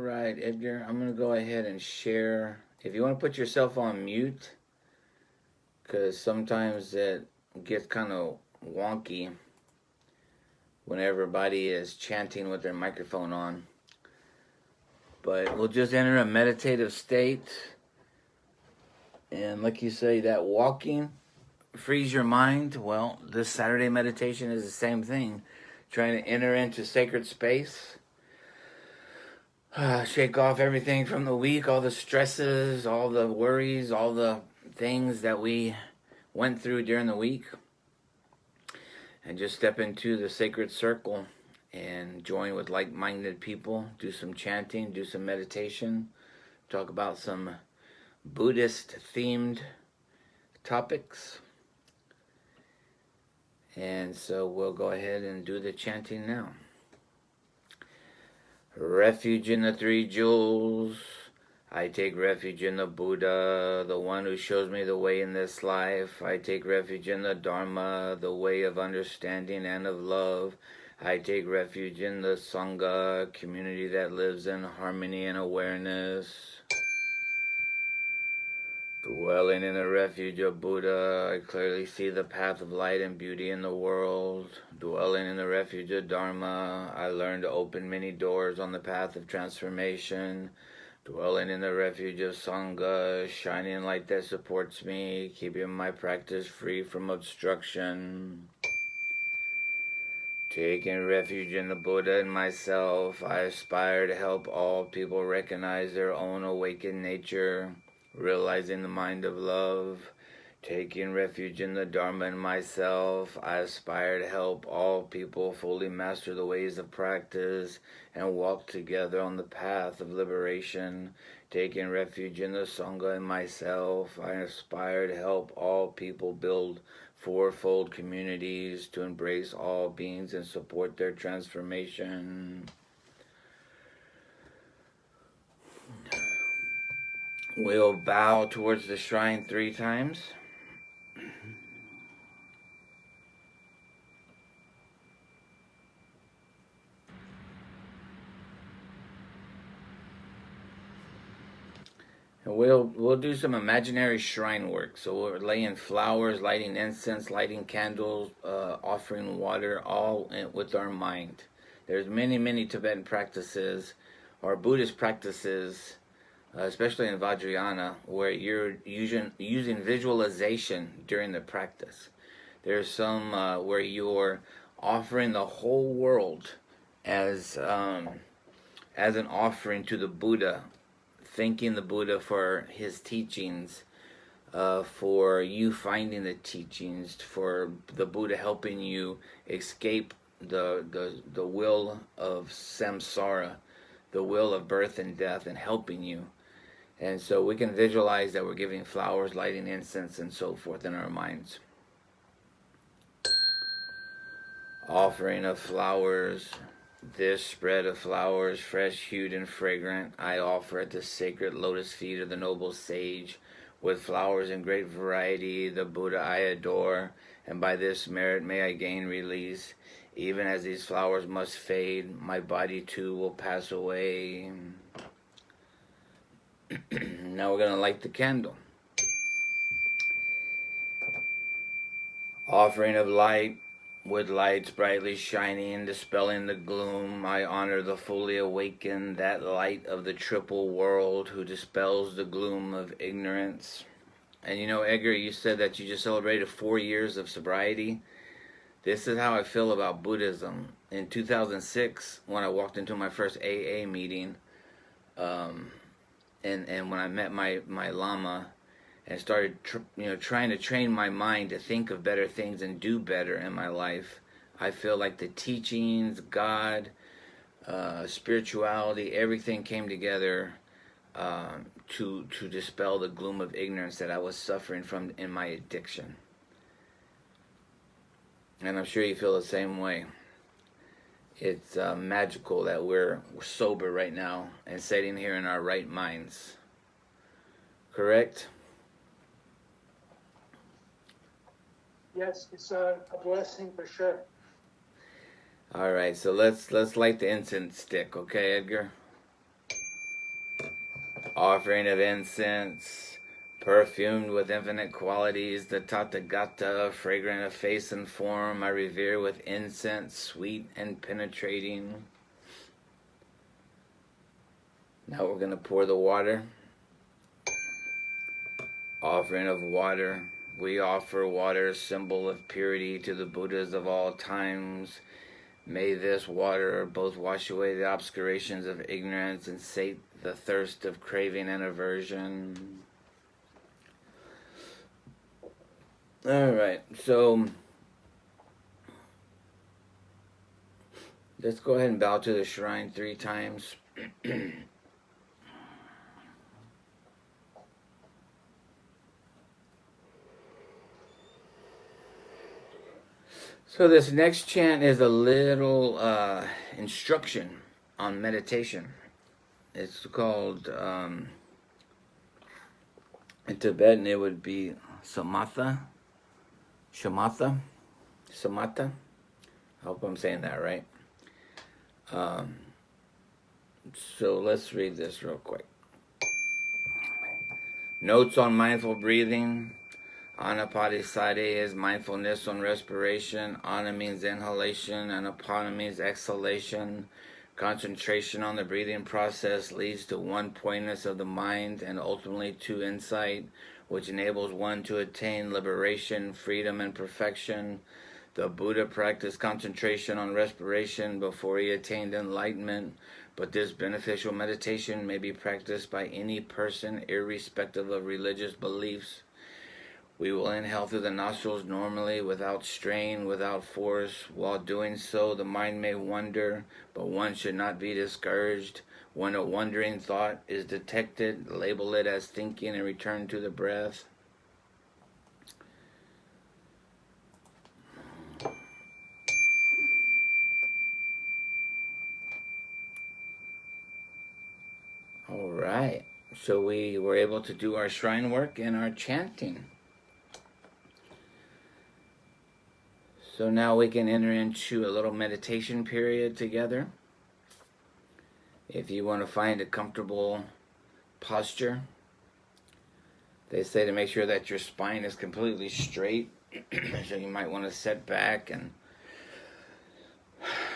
right, Edgar, I'm going to go ahead and share. If you want to put yourself on mute, because sometimes it gets kind of wonky when everybody is chanting with their microphone on. But we'll just enter a meditative state. And like you say, that walking frees your mind. Well, this Saturday meditation is the same thing. Trying to enter into sacred space. Shake off everything from the week, all the stresses, all the worries, all the things that we went through during the week. And just step into the sacred circle and join with like-minded people. Do some chanting, do some meditation. Talk about some Buddhist-themed topics. And so we'll go ahead and do the chanting now. Refuge in the three jewels. I take refuge in the Buddha, the one who shows me the way in this life. I take refuge in the Dharma, the way of understanding and of love. I take refuge in the Sangha, community that lives in harmony and awareness. Dwelling in the refuge of Buddha, I clearly see the path of light and beauty in the world. Dwelling in the refuge of Dharma, I learn to open many doors on the path of transformation. Dwelling in the refuge of Sangha, shining light that supports me, keeping my practice free from obstruction. Taking refuge in the Buddha and myself, I aspire to help all people recognize their own awakened nature. Realizing the mind of love, taking refuge in the Dharma and myself, I aspire to help all people fully master the ways of practice and walk together on the path of liberation. Taking refuge in the Sangha and myself, I aspire to help all people build fourfold communities to embrace all beings and support their transformation. We'll bow towards the shrine 3 times. And we'll do some imaginary shrine work. So we're laying flowers, lighting incense, lighting candles, offering water, all with our mind. There's many Tibetan practices, or Buddhist practices, especially in Vajrayana, where you're using visualization during the practice. There's some where you're offering the whole world as an offering to the Buddha, thanking the Buddha for his teachings, for you finding the teachings, for the Buddha helping you escape the will of samsara, the will of birth and death, and helping you. And so we can visualize that we're giving flowers, lighting incense, and so forth in our minds. Offering of flowers. This spread of flowers, fresh-hued and fragrant, I offer at the sacred lotus feet of the noble sage. With flowers in great variety, the Buddha I adore, and by this merit may I gain release. Even as these flowers must fade, my body too will pass away. Now we're going to light the candle. Offering of light. With lights brightly shining, dispelling the gloom, I honor the fully awakened, that light of the triple world who dispels the gloom of ignorance. And you know, Edgar, you said that you just celebrated 4 years of sobriety. This is how I feel about Buddhism. In 2006, when I walked into my first AA meeting, and when I met my Lama, and started trying to train my mind to think of better things and do better in my life, I feel like the teachings, God, spirituality, everything came together to dispel the gloom of ignorance that I was suffering from in my addiction. And I'm sure you feel the same way. It's magical that we're sober right now and sitting here in our right minds. Correct? Yes, it's a blessing for sure. All right, so let's light the incense stick, okay, Edgar? Offering of incense, perfumed with infinite qualities, the Tathagata, fragrant of face and form, I revere with incense, sweet and penetrating. Now we're going to pour the water. Offering of water. We offer water, symbol of purity, to the Buddhas of all times. May this water both wash away the obscurations of ignorance and sate the thirst of craving and aversion. Alright, so let's go ahead and bow to the shrine 3 times. So this next chant is a little instruction on meditation. It's called, in Tibetan it would be samatha. I hope I'm saying that right. So let's read this real quick. Notes on mindful breathing. Anapadisati is mindfulness on respiration. Ana means inhalation and apana means exhalation. Concentration on the breathing process leads to one-pointedness of the mind and ultimately to insight, which enables one to attain liberation, freedom, and perfection. The Buddha practiced concentration on respiration before he attained enlightenment, but this beneficial meditation may be practiced by any person irrespective of religious beliefs. We will inhale through the nostrils normally, without strain, without force. While doing so, the mind may wander, but one should not be discouraged. When a wandering thought is detected, label it as thinking and return to the breath. All right, so we were able to do our shrine work and our chanting. So now we can enter into a little meditation period together. If you want to find a comfortable posture, they say to make sure that your spine is completely straight. So you might want to sit back and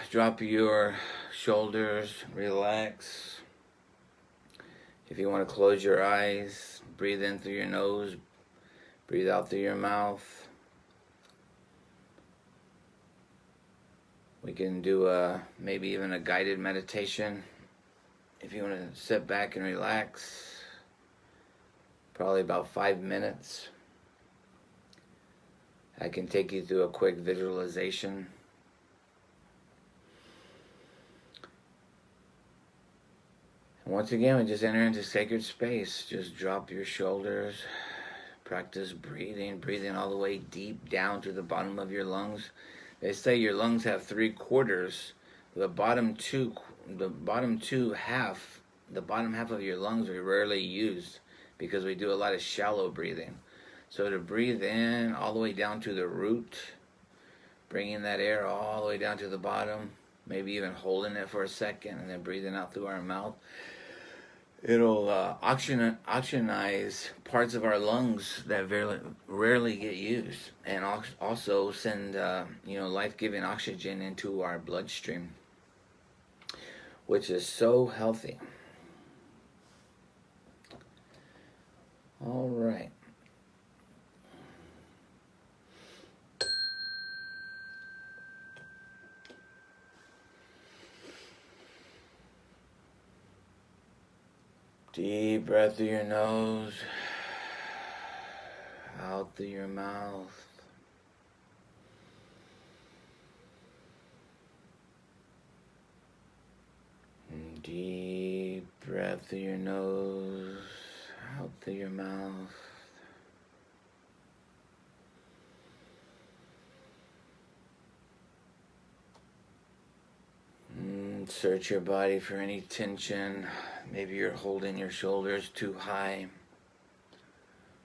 drop your shoulders, relax. If you want to close your eyes, breathe in through your nose, breathe out through your mouth. We can do maybe even a guided meditation. If you want to sit back and relax, probably about 5 minutes. I can take you through a quick visualization. And once again, we just enter into sacred space. Just drop your shoulders. Practice breathing all the way deep down to the bottom of your lungs. They say your lungs have 3/4. The bottom half of your lungs are rarely used because we do a lot of shallow breathing. So to breathe in all the way down to the root, bringing that air all the way down to the bottom, maybe even holding it for a second and then breathing out through our mouth. It'll oxygenize parts of our lungs that very rarely get used, and also send life-giving oxygen into our bloodstream, which is so healthy. All right. Deep breath through your nose, out through your mouth. And deep breath through your nose, out through your mouth. And search your body for any tension. Maybe you're holding your shoulders too high.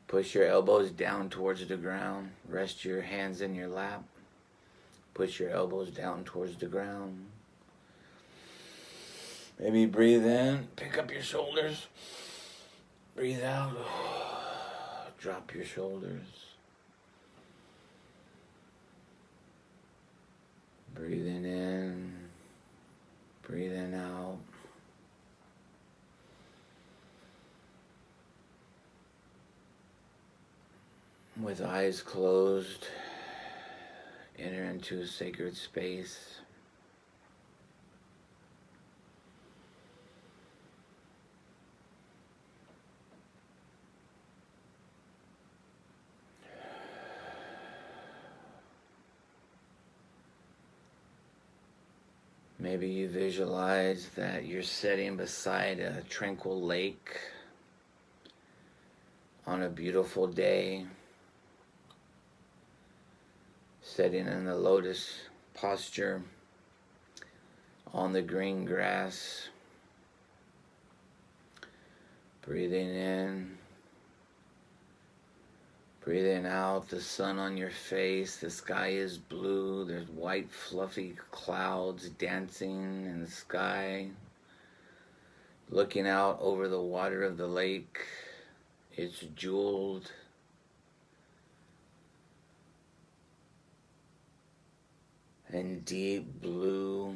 Push your elbows down towards the ground. Rest your hands in your lap. Push your elbows down towards the ground. Maybe breathe in, pick up your shoulders. Breathe out. Drop your shoulders. Breathing in. Breathing out. With eyes closed, enter into a sacred space. Maybe you visualize that you're sitting beside a tranquil lake on a beautiful day, sitting in the lotus posture on the green grass, breathing in, breathing out, the sun on your face, the sky is blue, there's white fluffy clouds dancing in the sky. Looking out over the water of the lake, it's jeweled. And deep blue.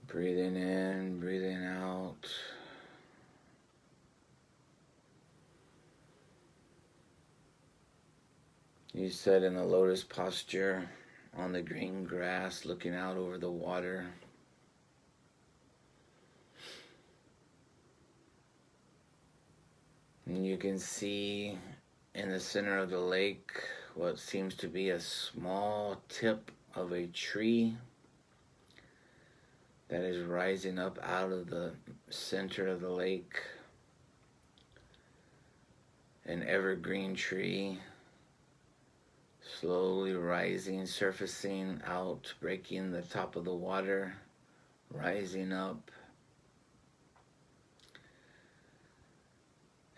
Breathing in, breathing out. You sit in a lotus posture on the green grass, looking out over the water. And you can see in the center of the lake what seems to be a small tip of a tree that is rising up out of the center of the lake. An evergreen tree, slowly rising, surfacing out, breaking the top of the water, rising up.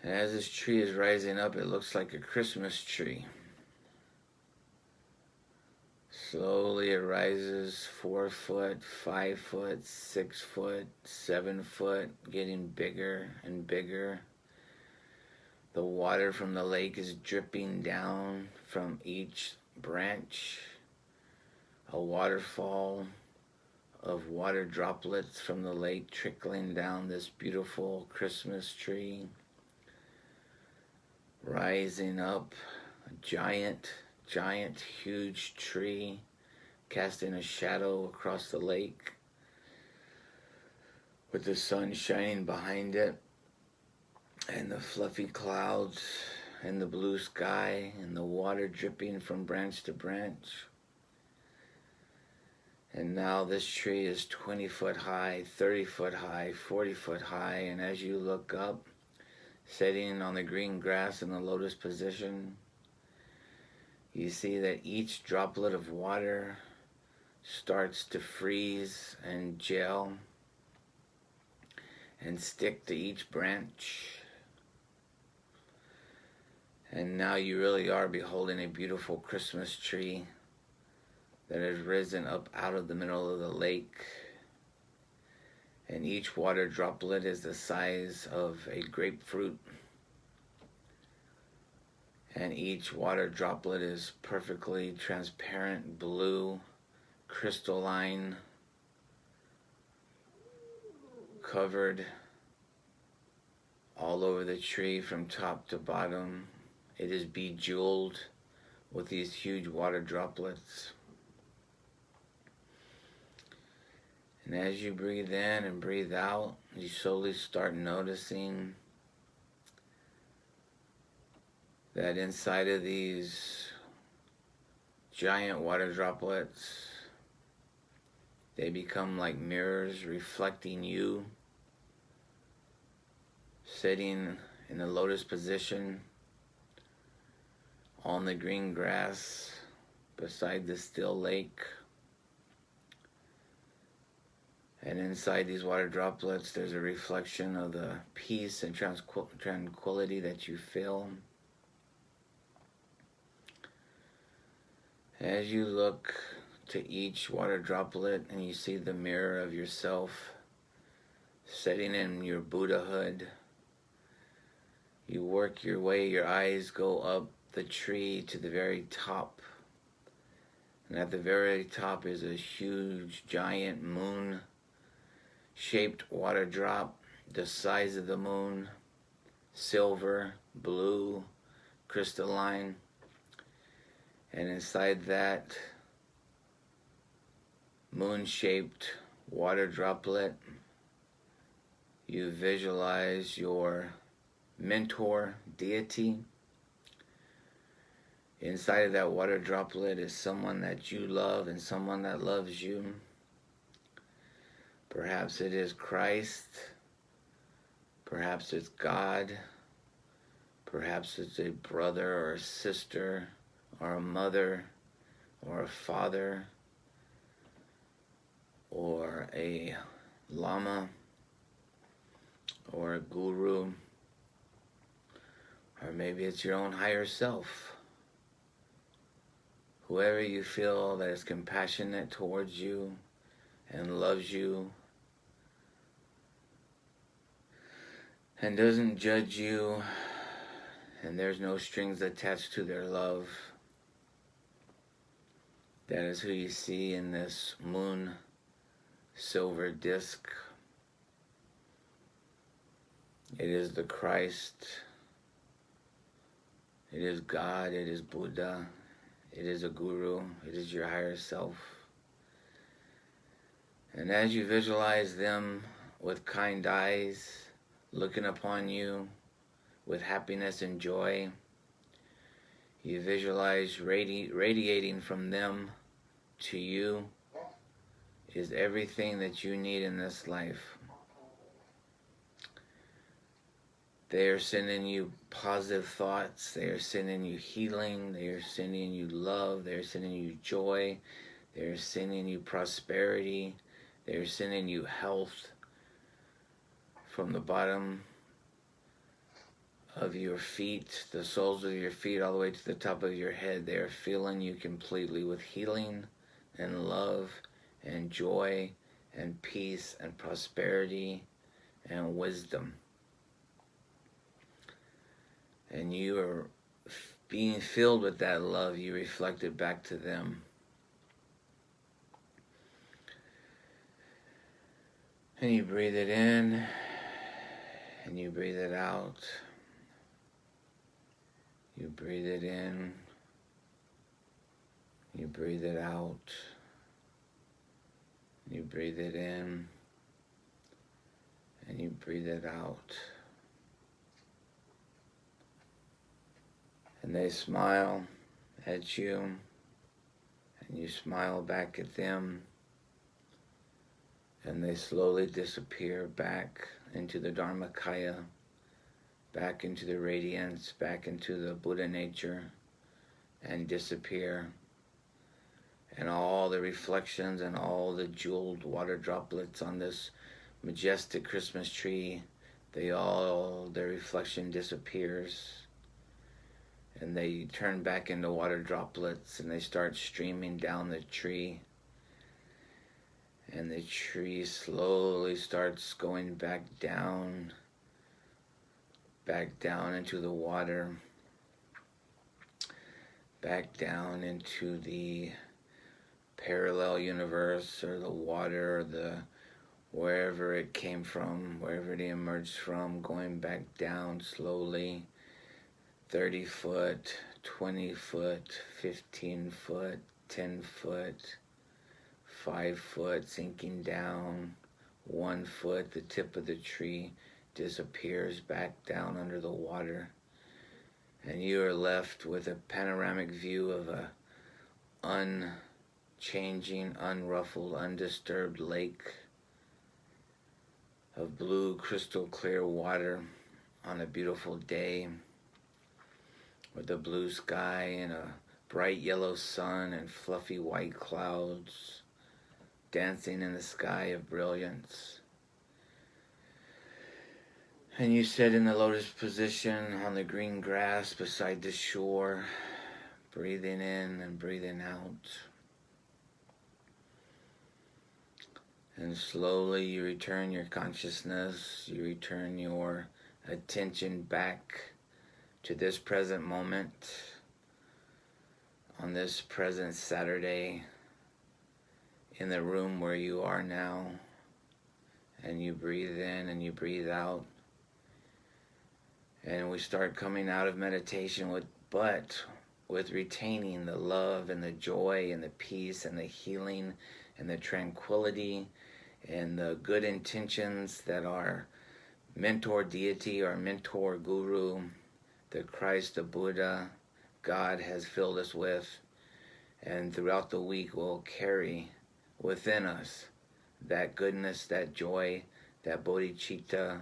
And as this tree is rising up, it looks like a Christmas tree. Slowly it rises 4 foot, 5 foot, 6 foot, 7 foot, getting bigger and bigger. The water from the lake is dripping down from each branch. A waterfall of water droplets from the lake trickling down this beautiful Christmas tree. Rising up, a giant, huge tree, casting a shadow across the lake with the sun shining behind it, and the fluffy clouds, and the blue sky, and the water dripping from branch to branch. And now this tree is 20 foot high, 30 foot high, 40 foot high, and as you look up, sitting on the green grass in the lotus position, you see that each droplet of water starts to freeze and gel and stick to each branch. And now you really are beholding a beautiful Christmas tree that has risen up out of the middle of the lake. And each water droplet is the size of a grapefruit. And each water droplet is perfectly transparent, blue, crystalline, covered all over the tree from top to bottom. It is bejeweled with these huge water droplets. And as you breathe in and breathe out, you slowly start noticing that inside of these giant water droplets, they become like mirrors reflecting you, sitting in the lotus position on the green grass beside the still lake. And inside these water droplets, there's a reflection of the peace and tranquility that you feel. As you look to each water droplet, and you see the mirror of yourself sitting in your Buddhahood. You work your way, your eyes go up the tree to the very top. And at the very top is a huge, giant moon-shaped water drop, the size of the moon, silver, blue, crystalline. And inside that moon-shaped water droplet, you visualize your mentor deity. Inside of that water droplet is someone that you love and someone that loves you. Perhaps it is Christ. Perhaps it's God. Perhaps it's a brother or a sister or a mother or a father or a lama or a guru. Or maybe it's your own higher self. Whoever you feel that is compassionate towards you and loves you and doesn't judge you, and there's no strings attached to their love. That is who you see in this moon silver disc. It is the Christ. It is God. It is Buddha. It is a guru. It is your higher self. And as you visualize them with kind eyes, looking upon you with happiness and joy, you visualize radiating from them to you is everything that you need in this life. They are sending you positive thoughts. They are sending you healing. They are sending you love. They are sending you joy. They are sending you prosperity. They are sending you health from the bottom of your feet, the soles of your feet, all the way to the top of your head. They are filling you completely with healing and love and joy and peace and prosperity and wisdom. And you are being filled with that love. You reflect it back to them. And you breathe it in and you breathe it out. You breathe it in, you breathe it out, you breathe it in, and you breathe it out. And they smile at you, and you smile back at them, and they slowly disappear back into the Dharmakaya, back into the radiance, back into the Buddha nature, and disappear. And all the reflections and all the jeweled water droplets on this majestic Christmas tree, their reflection disappears. And they turn back into water droplets, and they start streaming down the tree. And the tree slowly starts going back down into the water, back down into the parallel universe, or the water, or the wherever it came from, wherever it emerged from, going back down slowly, 30 foot, 20 foot, 15 foot, 10 foot, 5 foot, sinking down, 1 foot, the tip of the tree disappears back down under the water, and you are left with a panoramic view of a unchanging, unruffled, undisturbed lake of blue, crystal clear water on a beautiful day with a blue sky and a bright yellow sun and fluffy white clouds dancing in the sky of brilliance. And you sit in the lotus position on the green grass beside the shore, breathing in and breathing out. And slowly you return your consciousness, you return your attention back to this present moment, on this present Saturday, in the room where you are now. And you breathe in and you breathe out. And we start coming out of meditation with retaining the love and the joy and the peace and the healing and the tranquility and the good intentions that our mentor deity, our mentor guru, the Christ, the Buddha, God has filled us with. And throughout the week we'll carry within us that goodness, that joy, that bodhicitta,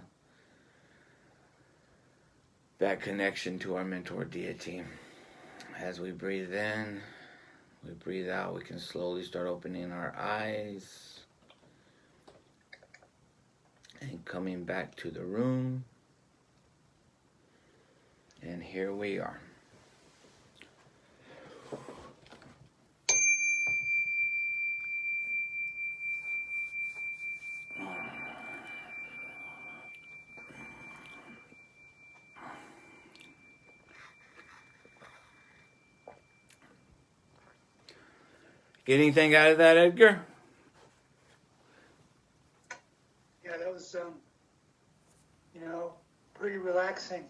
that connection to our mentor deity. As we breathe in, we breathe out, we can slowly start opening our eyes and coming back to the room. And here we are. Get anything out of that, Edgar? Yeah, that was, pretty relaxing.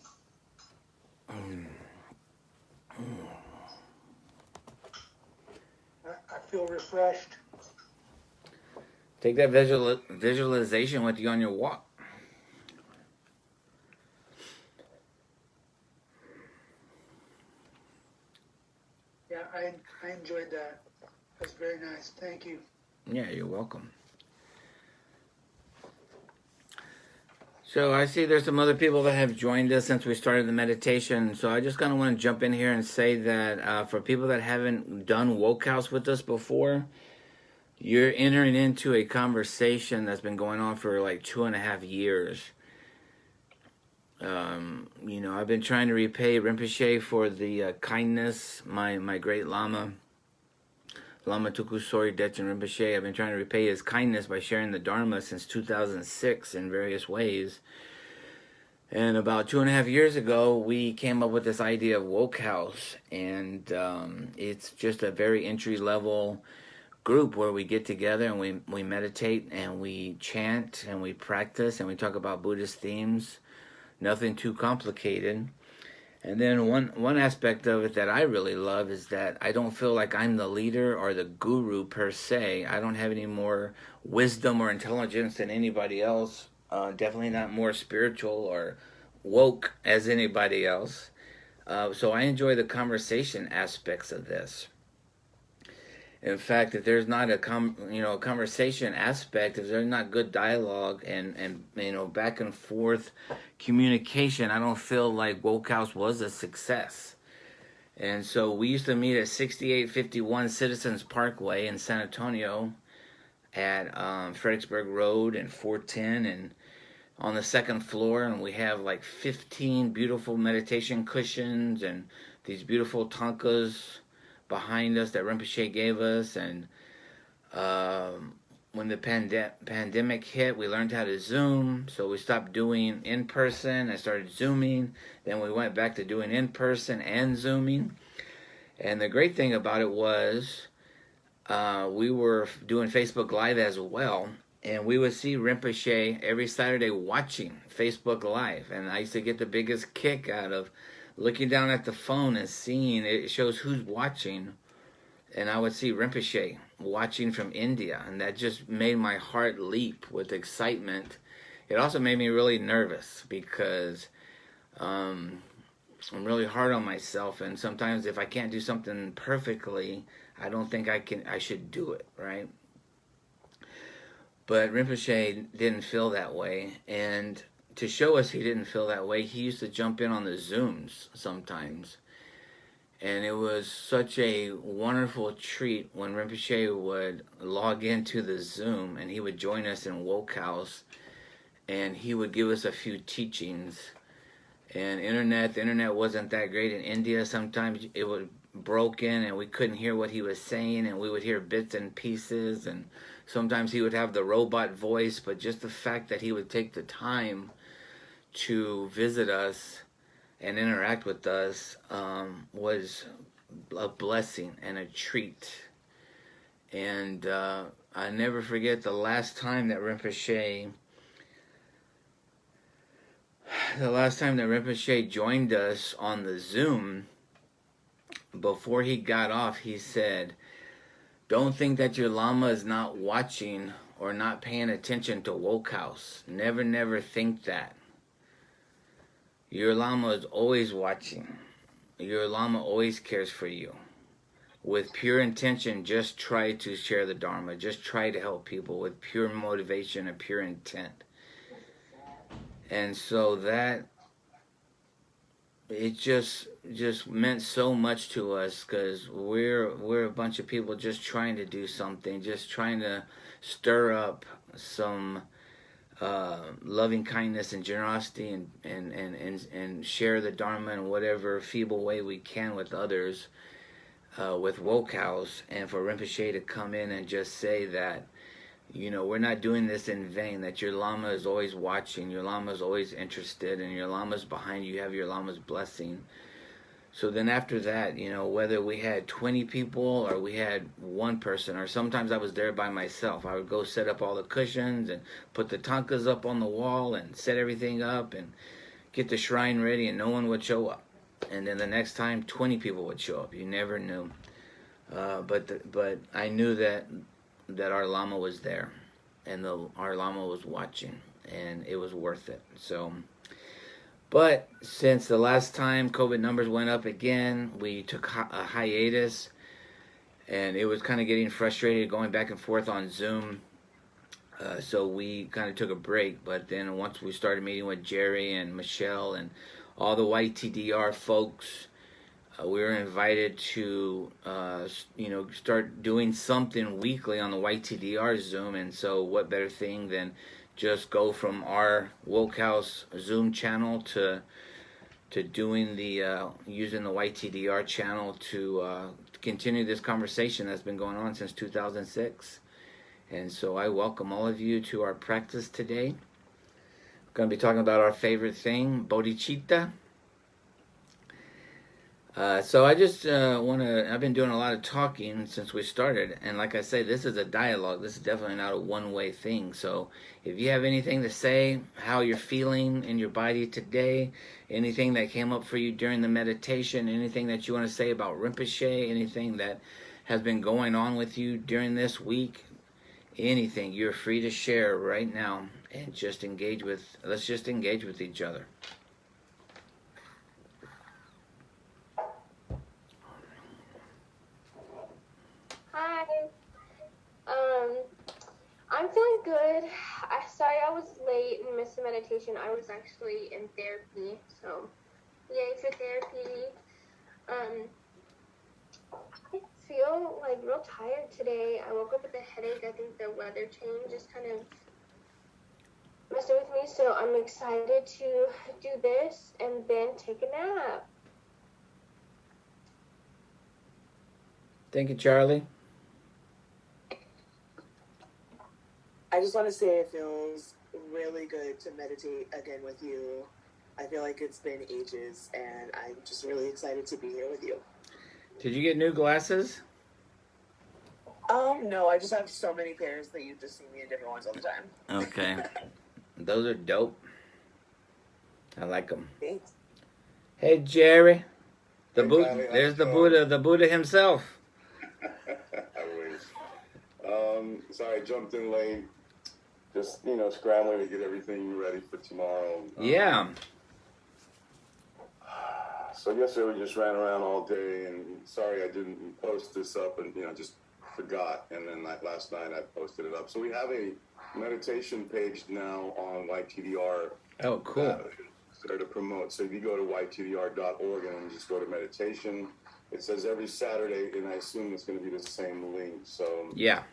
I feel refreshed. Take that visualization with you on your walk. Yeah, I enjoyed that. That's very nice. Thank you. Yeah, you're welcome. So I see there's some other people that have joined us since we started the meditation. So I just kind of want to jump in here and say that for people that haven't done Woke House with us before, you're entering into a conversation that's been going on for like 2.5 years. I've been trying to repay Rinpoche for the kindness, my great Lama Tuku Sori Dechen Rinpoche. I've been trying to repay his kindness by sharing the Dharma since 2006 in various ways. And about 2.5 years ago, we came up with this idea of Woke House. And it's just a very entry-level group where we get together and we meditate and we chant and we practice and we talk about Buddhist themes. Nothing too complicated. And then one aspect of it that I really love is that I don't feel like I'm the leader or the guru per se. I don't have any more wisdom or intelligence than anybody else. Definitely not more spiritual or woke as anybody else. So I enjoy the conversation aspects of this. In fact, if there's not a conversation aspect, if there's not good dialogue and back and forth communication, I don't feel like Woke House was a success. And so we used to meet at 6851 Citizens Parkway in San Antonio at Fredericksburg Road and 410 and on the second floor, and we have like 15 beautiful meditation cushions and these beautiful tankas behind us that Rinpoche gave us. And when the pandemic hit, we learned how to Zoom, so we stopped doing in-person. I started Zooming, then we went back to doing in-person and Zooming. And the great thing about it was we were doing Facebook Live as well, and we would see Rinpoche every Saturday watching Facebook Live, and I used to get the biggest kick out of looking down at the phone and seeing it shows who's watching, and I would see Rinpoche watching from India, and that just made my heart leap with excitement. It also made me really nervous because I'm really hard on myself, and sometimes if I can't do something perfectly, I don't think I should do it, right? But Rinpoche didn't feel that way, and to show us he didn't feel that way, he used to jump in on the Zooms sometimes. And it was such a wonderful treat when Rinpoche would log into the Zoom and he would join us in Woke House and he would give us a few teachings. And the internet wasn't that great in India. Sometimes it would broken and we couldn't hear what he was saying, and we would hear bits and pieces, and Sometimes he would have the robot voice, but just the fact that he would take the time to visit us and interact with us was a blessing and a treat. And I never forget the last time that Rinpoche joined us on the Zoom. Before he got off, he said, "Don't think that your Lama is not watching or not paying attention to Woke House. Never, never think that. Your Lama is always watching. Your Lama always cares for you. With pure intention, just try to share the Dharma. Just try to help people with pure motivation and pure intent." And so that, it just meant so much to us, because we're a bunch of people just trying to do something, just trying to stir up some loving kindness and generosity, and share the Dharma in whatever feeble way we can with others, with Woke House. And for Rinpoche to come in and just say that, we're not doing this in vain, that your Lama is always watching, your Lama is always interested, and your Lama's behind you, you have your Lama's blessing. So then after that, whether we had 20 people or we had one person, or sometimes I was there by myself, I would go set up all the cushions and put the tankas up on the wall and set everything up and get the shrine ready, and no one would show up. And then the next time, 20 people would show up. You never knew. But I knew that our Lama was there, and our Lama was watching, and it was worth it. So, but since the last time COVID numbers went up again, we took a hiatus, and it was kind of getting frustrated going back and forth on Zoom. So we kind of took a break. But then once we started meeting with Jerry and Michelle and all the YTDR folks, we were invited to, start doing something weekly on the YTDR Zoom. And so what better thing than just go from our Woke House Zoom channel to doing using the YTDR channel to continue this conversation that's been going on since 2006. And so I welcome all of you to our practice today. We're going to be talking about our favorite thing, bodhicitta. So I just I've been doing a lot of talking since we started, and like I say, this is a dialogue. This is definitely not a one-way thing. So if you have anything to say, how you're feeling in your body today, anything that came up for you during the meditation, anything that you want to say about Rinpoche, anything that has been going on with you during this week, anything, you're free to share right now, and let's just engage with each other. Hi. I'm feeling good. Sorry I was late and missed the meditation. I was actually in therapy, so yay for therapy. I feel like real tired today. I woke up with a headache. I think the weather change just kind of messed with me, so I'm excited to do this and then take a nap. Thank you, Charlie. I just want to say it feels really good to meditate again with you. I feel like it's been ages, and I'm just really excited to be here with you. Did you get new glasses? No, I just have so many pairs that you just see me in different ones all the time. Okay. Those are dope. I like them. Thanks. Hey, Jerry. Hey, Kylie, There's the how's Buddha, himself. I wish. Sorry, I jumped in late. Just, scrambling to get everything ready for tomorrow. Yeah. So yesterday we just ran around all day, and sorry I didn't post this up, and, just forgot. And then last night I posted it up. So we have a meditation page now on YTDR. Oh, cool. There to promote. So if you go to ytdr.org and just go to meditation, it says every Saturday, and I assume it's going to be the same link. So Yeah.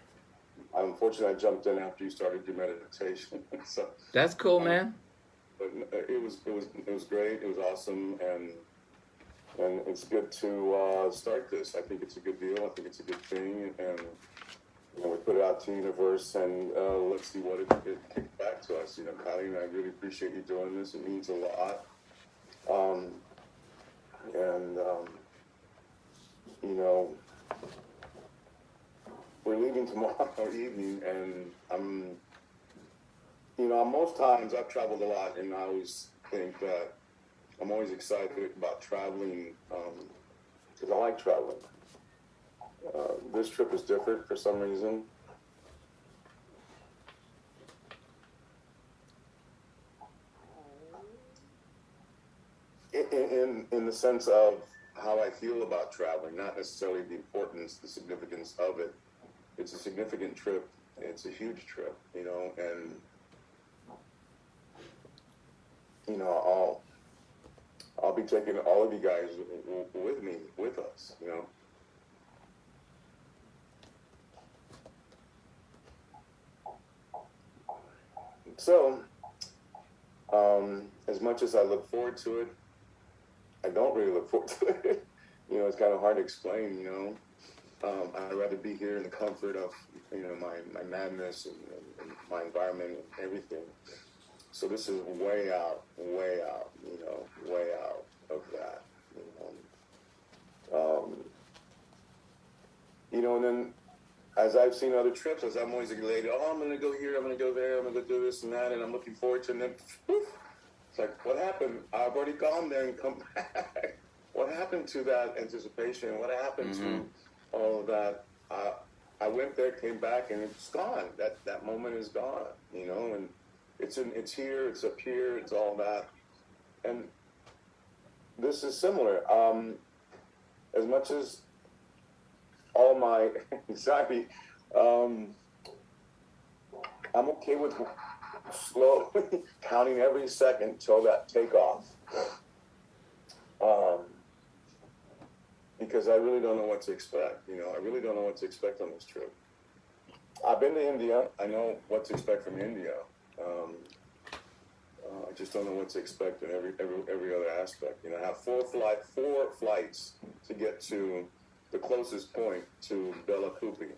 Unfortunately, I jumped in after you started your meditation. So That's cool, man. But it was great. It was awesome, and it's good to start this. I think it's a good deal. I think it's a good thing, and we put it out to the universe, and let's see what it kicks back to us. Colleen, I really appreciate you doing this. It means a lot. And we're leaving tomorrow evening, and most times I've traveled a lot, and I always think that I'm always excited about traveling because I like traveling. This trip is different for some reason. In the sense of how I feel about traveling, not necessarily the importance, the significance of it. It's a significant trip. It's a huge trip, and I'll be taking all of you guys with me, with us, So, as much as I look forward to it, I don't really look forward to it. It's kind of hard to explain, I'd rather be here in the comfort of, my madness and my environment and everything. So this is way out, way out of that, and then as I've seen other trips, as I'm always elated, I'm going to go here, I'm going to go there, I'm going to do this and that, and I'm looking forward to it, and then poof, it's like, what happened? I've already gone there and come back. What happened to that anticipation? What happened to all of that? I went there, came back, and it's gone. That moment is gone, and it's here, it's up here, it's all that. And this is similar. As much as all my anxiety, I'm okay with slowly counting every second till that takeoff. Because I really don't know what to expect. I really don't know what to expect on this trip. I've been to India. I know what to expect from India. I just don't know what to expect in every other aspect. I have four flights to get to the closest point to Belakupi.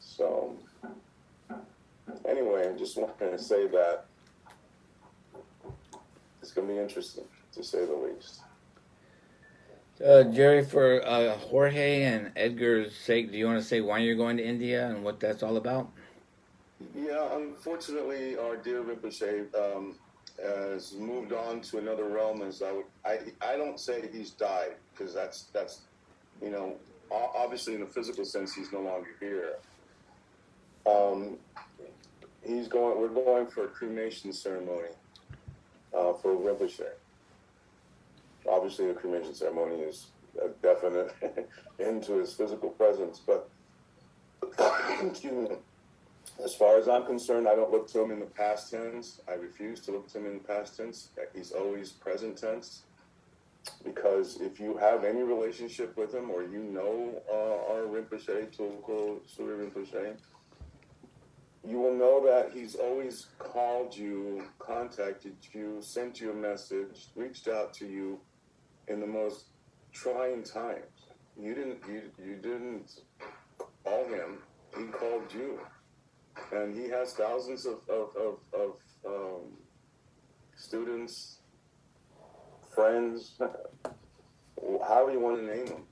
So, anyway, I just wanted to say that it's going to be interesting, to say the least. Jerry, for Jorge and Edgar's sake, do you want to say why you're going to India and what that's all about? Yeah, unfortunately, our dear Rinpoche has moved on to another realm. I don't say he's died, because that's obviously in a physical sense he's no longer here. We're going for a cremation ceremony for Rinpoche. Obviously, the cremation ceremony is a definite end to his physical presence, but excuse me. As far as I'm concerned, I don't look to him in the past tense. I refuse to look to him in the past tense. He's always present tense. Because if you have any relationship with him, or our Rinpoche, Tulku Suri Rinpoche, you will know that he's always called you, contacted you, sent you a message, reached out to you in the most trying times. You didn't call him. He called you. And he has thousands of students, friends, however you want to name them,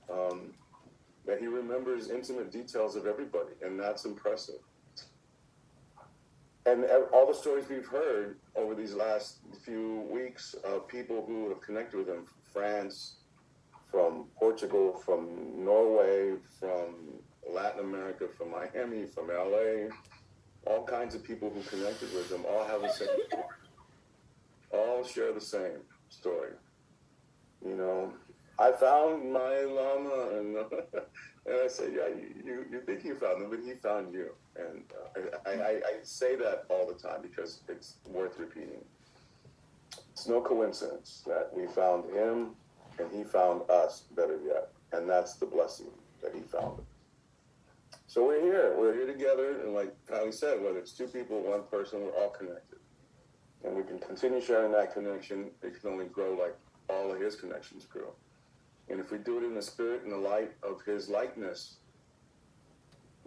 that he remembers intimate details of everybody, and that's impressive. And all the stories we've heard over these last few weeks of people who have connected with him, from France, from Portugal, from Norway, from Latin America, from Miami, from LA, all kinds of people who connected with him all have the same story. All share the same story. I found my Lama, and I said, yeah, you think you found him, but he found you. And I say that all the time because it's worth repeating. It's no coincidence that we found him and he found us, better yet. And that's the blessing, that he found it. So we're here together, and like Kylie said, whether it's two people, one person, we're all connected. And we can continue sharing that connection. It can only grow like all of his connections grow. And if we do it in the spirit and the light of his likeness,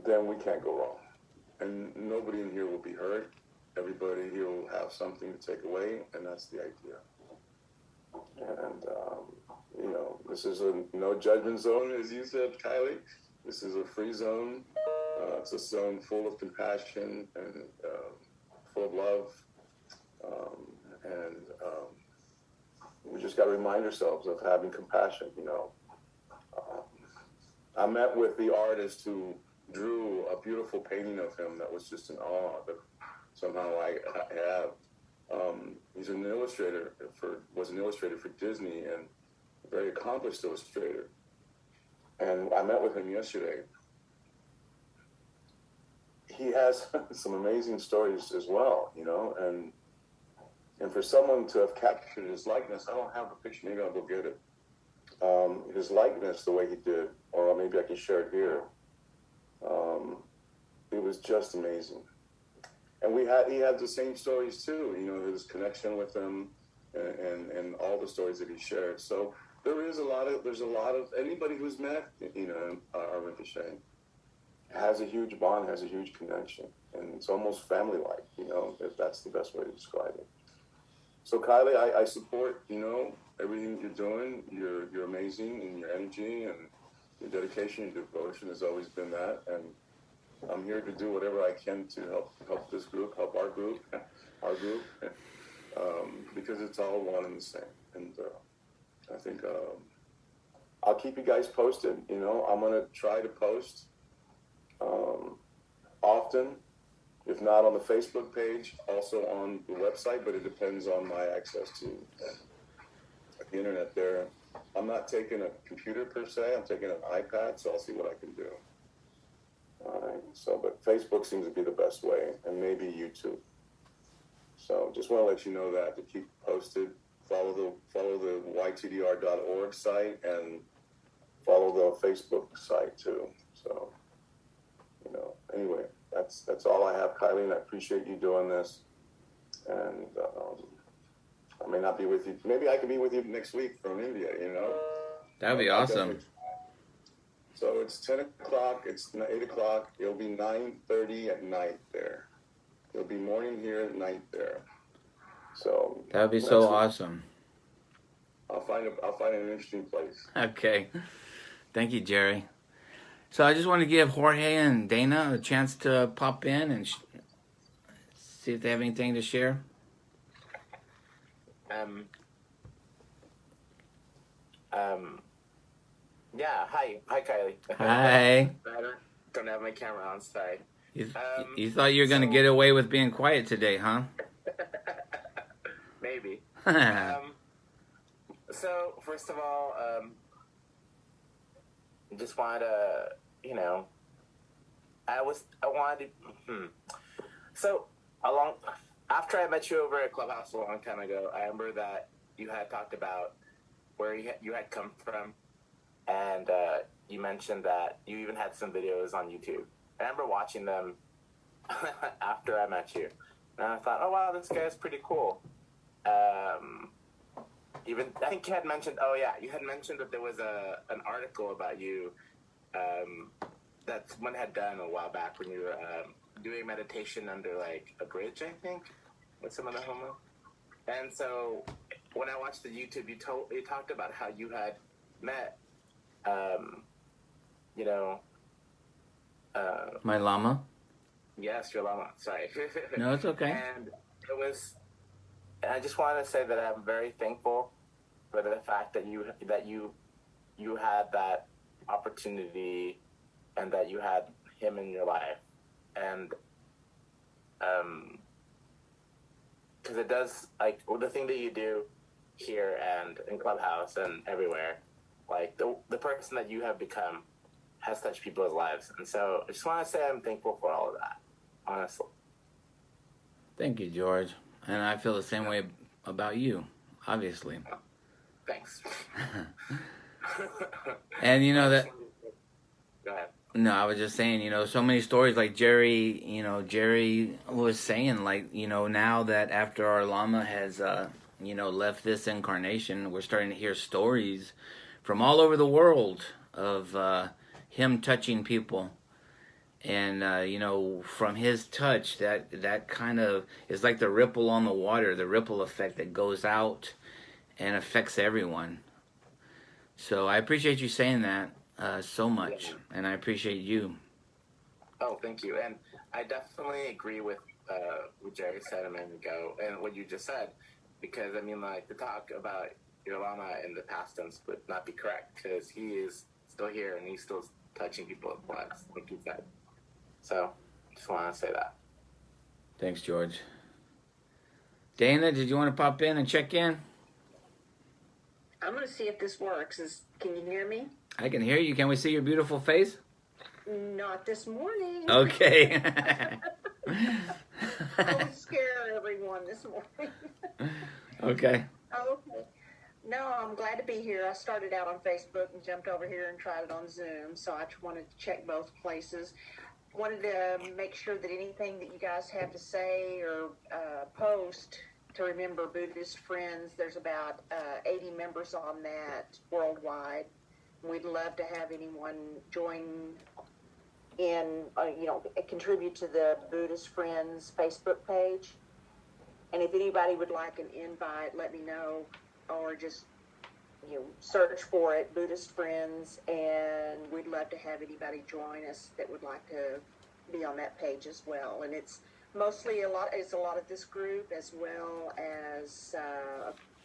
then we can't go wrong. And nobody in here will be hurt. Everybody here will have something to take away, and that's the idea. And, this is a no judgment zone, as you said, Kylie. This is a free zone. It's a zone full of compassion and full of love. We just got to remind ourselves of having compassion, I met with the artist who drew a beautiful painting of him that was just an awe that somehow I have. He's an illustrator was an illustrator for Disney and a very accomplished illustrator. And I met with him yesterday. He has some amazing stories as well, and for someone to have captured his likeness, I don't have the picture, maybe I'll go get it. His likeness the way he did, or maybe I can share it here. It was just amazing. And he had the same stories too, his connection with them and all the stories that he shared. So there's a lot of anybody who's met, Rinpoche has a huge bond, has a huge connection. And it's almost family-like, if that's the best way to describe it. So Kylie, I support, everything you're doing. You're amazing in your energy and your dedication, your devotion has always been that. And I'm here to do whatever I can to help this group, help our group, because it's all one and the same. And I think I'll keep you guys posted. I'm going to try to post often, if not on the Facebook page, also on the website, but it depends on my access to the internet there. I'm not taking a computer per se, I'm taking an iPad, so I'll see what I can do. All right, but Facebook seems to be the best way, and maybe YouTube. So just want to let you know that, to keep posted. Follow the ytdr.org site and follow the Facebook site too. So, anyway, that's all I have, Kylie, and I appreciate you doing this. And I may not be with you. Maybe I can be with you next week from India, That'd be awesome. So it's 10 o'clock, it's 8 o'clock, it'll be 9:30 at night there. It'll be morning here at night there. So That'd be so awesome. I'll find an interesting place. Okay. Thank you, Jerry. So I just want to give Jorge and Dana a chance to pop in and see if they have anything to share. Yeah, hi Kylie. Hi. I don't have my camera on, sorry. You thought you were going to get away with being quiet today, huh? Maybe. So, first of all, just wanted to, So, after I met you over at Clubhouse a long time ago, I remember that you had talked about where you had come from, and you mentioned that you even had some videos on YouTube. I remember watching them after I met you, and I thought, oh wow, this guy's pretty cool. Even I think you had mentioned, that there was an article about you that someone had done a while back when you were doing meditation under like a bridge, I think, with some of the homo. And so when I watched the YouTube, you talked about how you had met, My llama? Yes, your llama. Sorry. No, it's okay. And I just wanted to say that I'm very thankful for the fact that you had that opportunity and that you had him in your life. And because it does, like, the thing that you do here and in Clubhouse and everywhere, like the person that you have become has touched people's lives. And so I just want to say I'm thankful for all of that, honestly. Thank you, George. And I feel the same way about you, obviously. Thanks. And that... Go ahead. No, I was just saying, so many stories like Jerry was saying, like, now that after our Lama has, left this incarnation, we're starting to hear stories from all over the world of him touching people And from his touch, that kind of is like the ripple on the water, the ripple effect that goes out and affects everyone. So I appreciate you saying that so much, and I appreciate you. Oh, thank you. And I definitely agree with what Jerry said a minute ago and what you just said, because I mean, like, to talk about your llama in the past tense would not be correct, because he is still here and he's still touching people's lives, like you said. So, just want to say that. Thanks, George. Dana, did you want to pop in and check in? I'm going to see if this works. Can you hear me? I can hear you. Can we see your beautiful face? Not this morning. Okay. I would scare everyone this morning. Okay. Okay. No, I'm glad to be here. I started out on Facebook and jumped over here and tried it on Zoom, so I wanted to check both places. Wanted to make sure that anything that you guys have to say or post to remember Buddhist Friends, there's about 80 members on that worldwide. We'd love to have anyone join in, contribute to the Buddhist Friends Facebook page. And if anybody would like an invite, let me know, or just search for it, Buddhist Friends, and we'd love to have anybody join us that would like to be on that page as well. And it's mostly a lot of this group as well as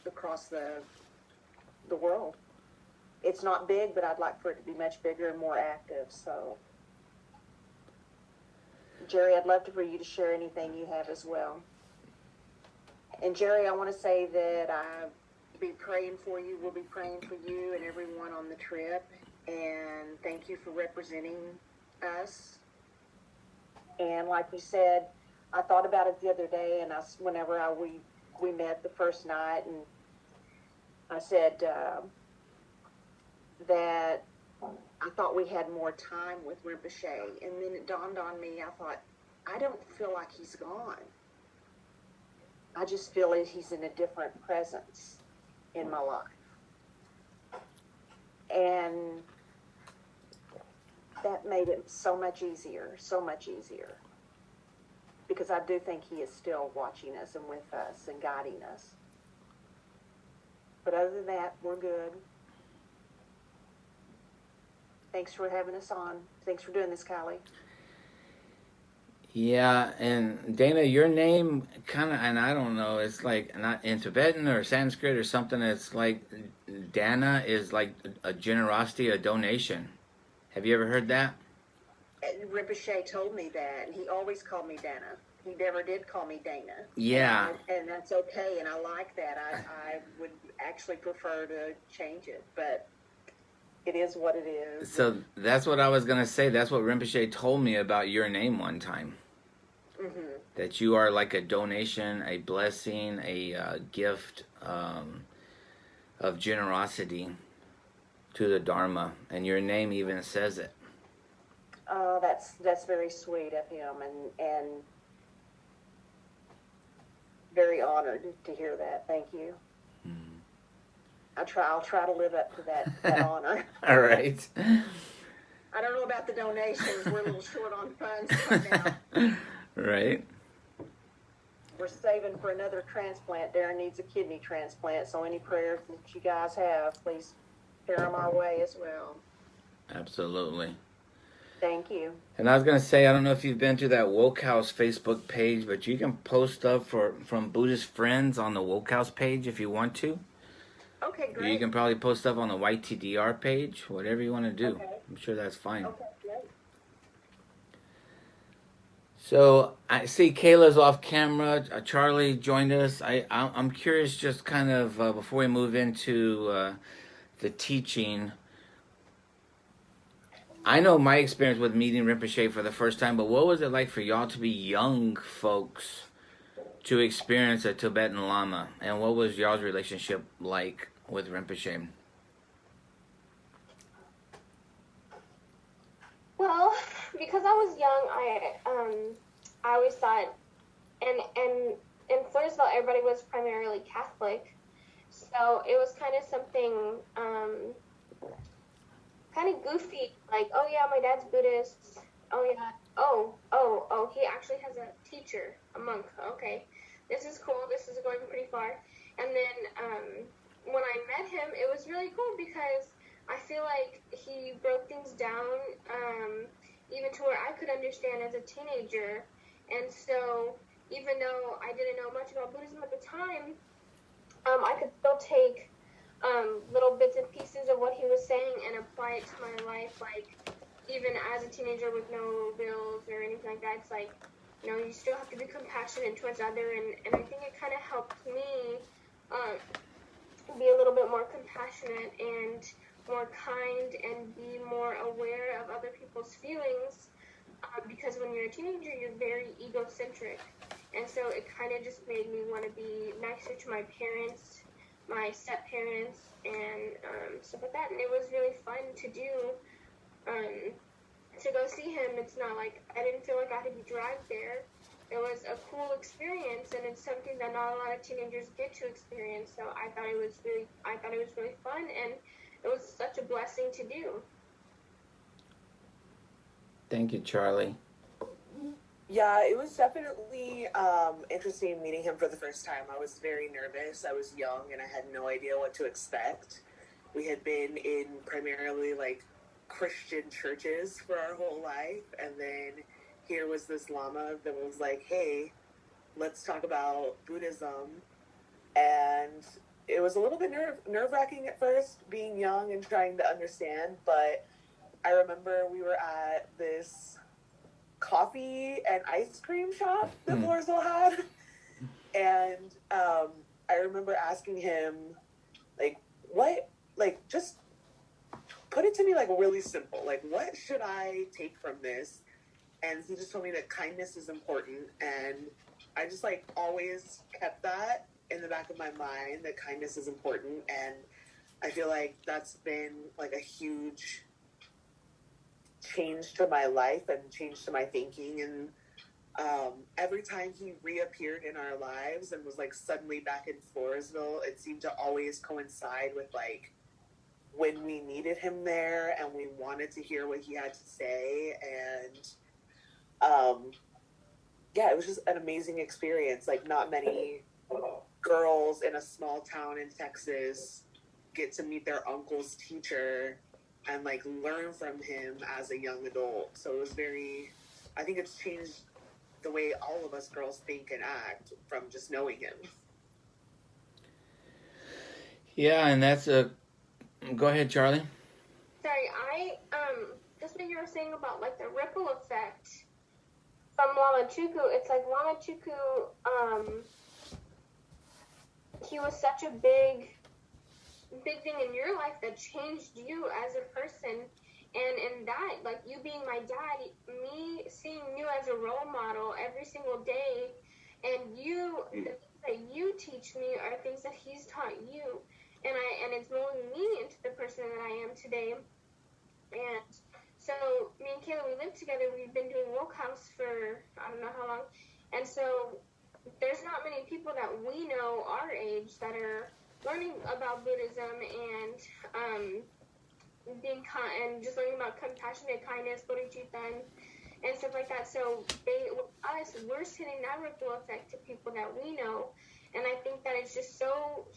across the world. It's not big, but I'd like for it to be much bigger and more active. So, Jerry, I'd love for you to share anything you have as well. And Jerry, I want to say that I'll be praying for you. We'll be praying for you and everyone on the trip. And thank you for representing us. And like you said, I thought about it the other day, and we met the first night, and I said that I thought we had more time with Rinpoche. And then it dawned on me, I thought, I don't feel like he's gone. I just feel like he's in a different presence in my life. And that made it so much easier. Because I do think he is still watching us and with us and guiding us. But other than that, we're good. Thanks for having us on. Thanks for doing this, Kylie. Yeah, and Dana, your name kind of, and I don't know, it's like not in Tibetan or Sanskrit or something. It's like Dana is like a generosity, a donation. Have you ever heard that? And Rinpoche told me that, and he always called me Dana. He never did call me Dana. Yeah. And that's okay, and I like that. I would actually prefer to change it, but it is what it is. So that's what I was going to say. That's what Rinpoche told me about your name one time. Mm-hmm. That you are like a donation, a blessing, a gift of generosity to the Dharma. And your name even says it. Oh, that's very sweet of him, and very honored to hear that. Thank you. I'll try to live up to that honor. All right. I don't know about the donations. We're a little short on funds right now. Right. We're saving for another transplant. Darren needs a kidney transplant, so any prayers that you guys have, please share them our way as well. Absolutely. Thank you. And I was going to say, I don't know if you've been to that Woke House Facebook page, but you can post stuff from Buddhist Friends on the Woke House page if you want to. Okay, great. You can probably post stuff on the YTDR page, whatever you want to do. Okay. I'm sure that's fine. Okay, great. So I see Kayla's off camera. Charlie joined us. I'm curious, just kind of before we move into the teaching. I know my experience with meeting Rinpoche for the first time, but what was it like for y'all to be young folks to experience a Tibetan Lama? And what was y'all's relationship like with Rinpoche? Well, because I was young, I always thought, and in Floresville, everybody was primarily Catholic, so it was kind of something kind of goofy, like, oh yeah, my dad's Buddhist, Oh yeah. Oh. He actually has a teacher, a monk. Okay, this is cool. This is going pretty far. And then when I met him, it was really cool because I feel like he broke things down, even to where I could understand as a teenager. And so even though I didn't know much about Buddhism at the time, I could still take little bits and pieces of what he was saying and apply it to my life, like even as a teenager with no bills or anything like that. It's like, you still have to be compassionate towards other, and I think it kind of helped me be a little bit more compassionate and more kind and be more aware of other people's feelings, because when you're a teenager, you're very egocentric. And so it kind of just made me want to be nicer to my parents, my step parents, and stuff like that. And it was really fun to do. To go see him, it's not like I didn't feel like I had to be dragged there. It was a cool experience, and it's something that not a lot of teenagers get to experience. So I thought it was really fun, and it was such a blessing to do. Thank you, Charlie. Yeah, it was definitely interesting meeting him for the first time. I was very nervous. I was young and I had no idea what to expect. We had been in primarily like Christian churches for our whole life, and then here was this Lama that was like, hey, let's talk about Buddhism. And it was a little bit nerve-wracking at first, being young and trying to understand, but I remember we were at this coffee and ice cream shop that Floresville had, and I remember asking him, like, what, like, just put it to me, like, really simple, like, what should I take from this? And he just told me that kindness is important, and I just, like, always kept that in the back of my mind, that kindness is important, and I feel like that's been, like, a huge change to my life and change to my thinking. And every time he reappeared in our lives and was like suddenly back in Floresville, it seemed to always coincide with like when we needed him there and we wanted to hear what he had to say. And yeah, it was just an amazing experience. Like, not many girls in a small town in Texas get to meet their uncle's teacher and like learn from him as a young adult. So it was I think it's changed the way all of us girls think and act from just knowing him. Yeah, and that's go ahead, Charlie. Sorry, just what you were saying about like the ripple effect from Lama Chuku. It's like Lama Chuku, he was such a big thing in your life that changed you as a person. And in that, like, you being my dad, me seeing you as a role model every single day, and the things that you teach me are things that he's taught you, and it's molding me into the person that I am today. And so me and Kayla, we live together. We've been doing Woke House for I don't know how long, and so there's not many people that we know our age that are learning about Buddhism and being and just learning about compassionate kindness, bodhicitta, and stuff like that. So we're sending that ripple effect to people that we know, and I think that it's just so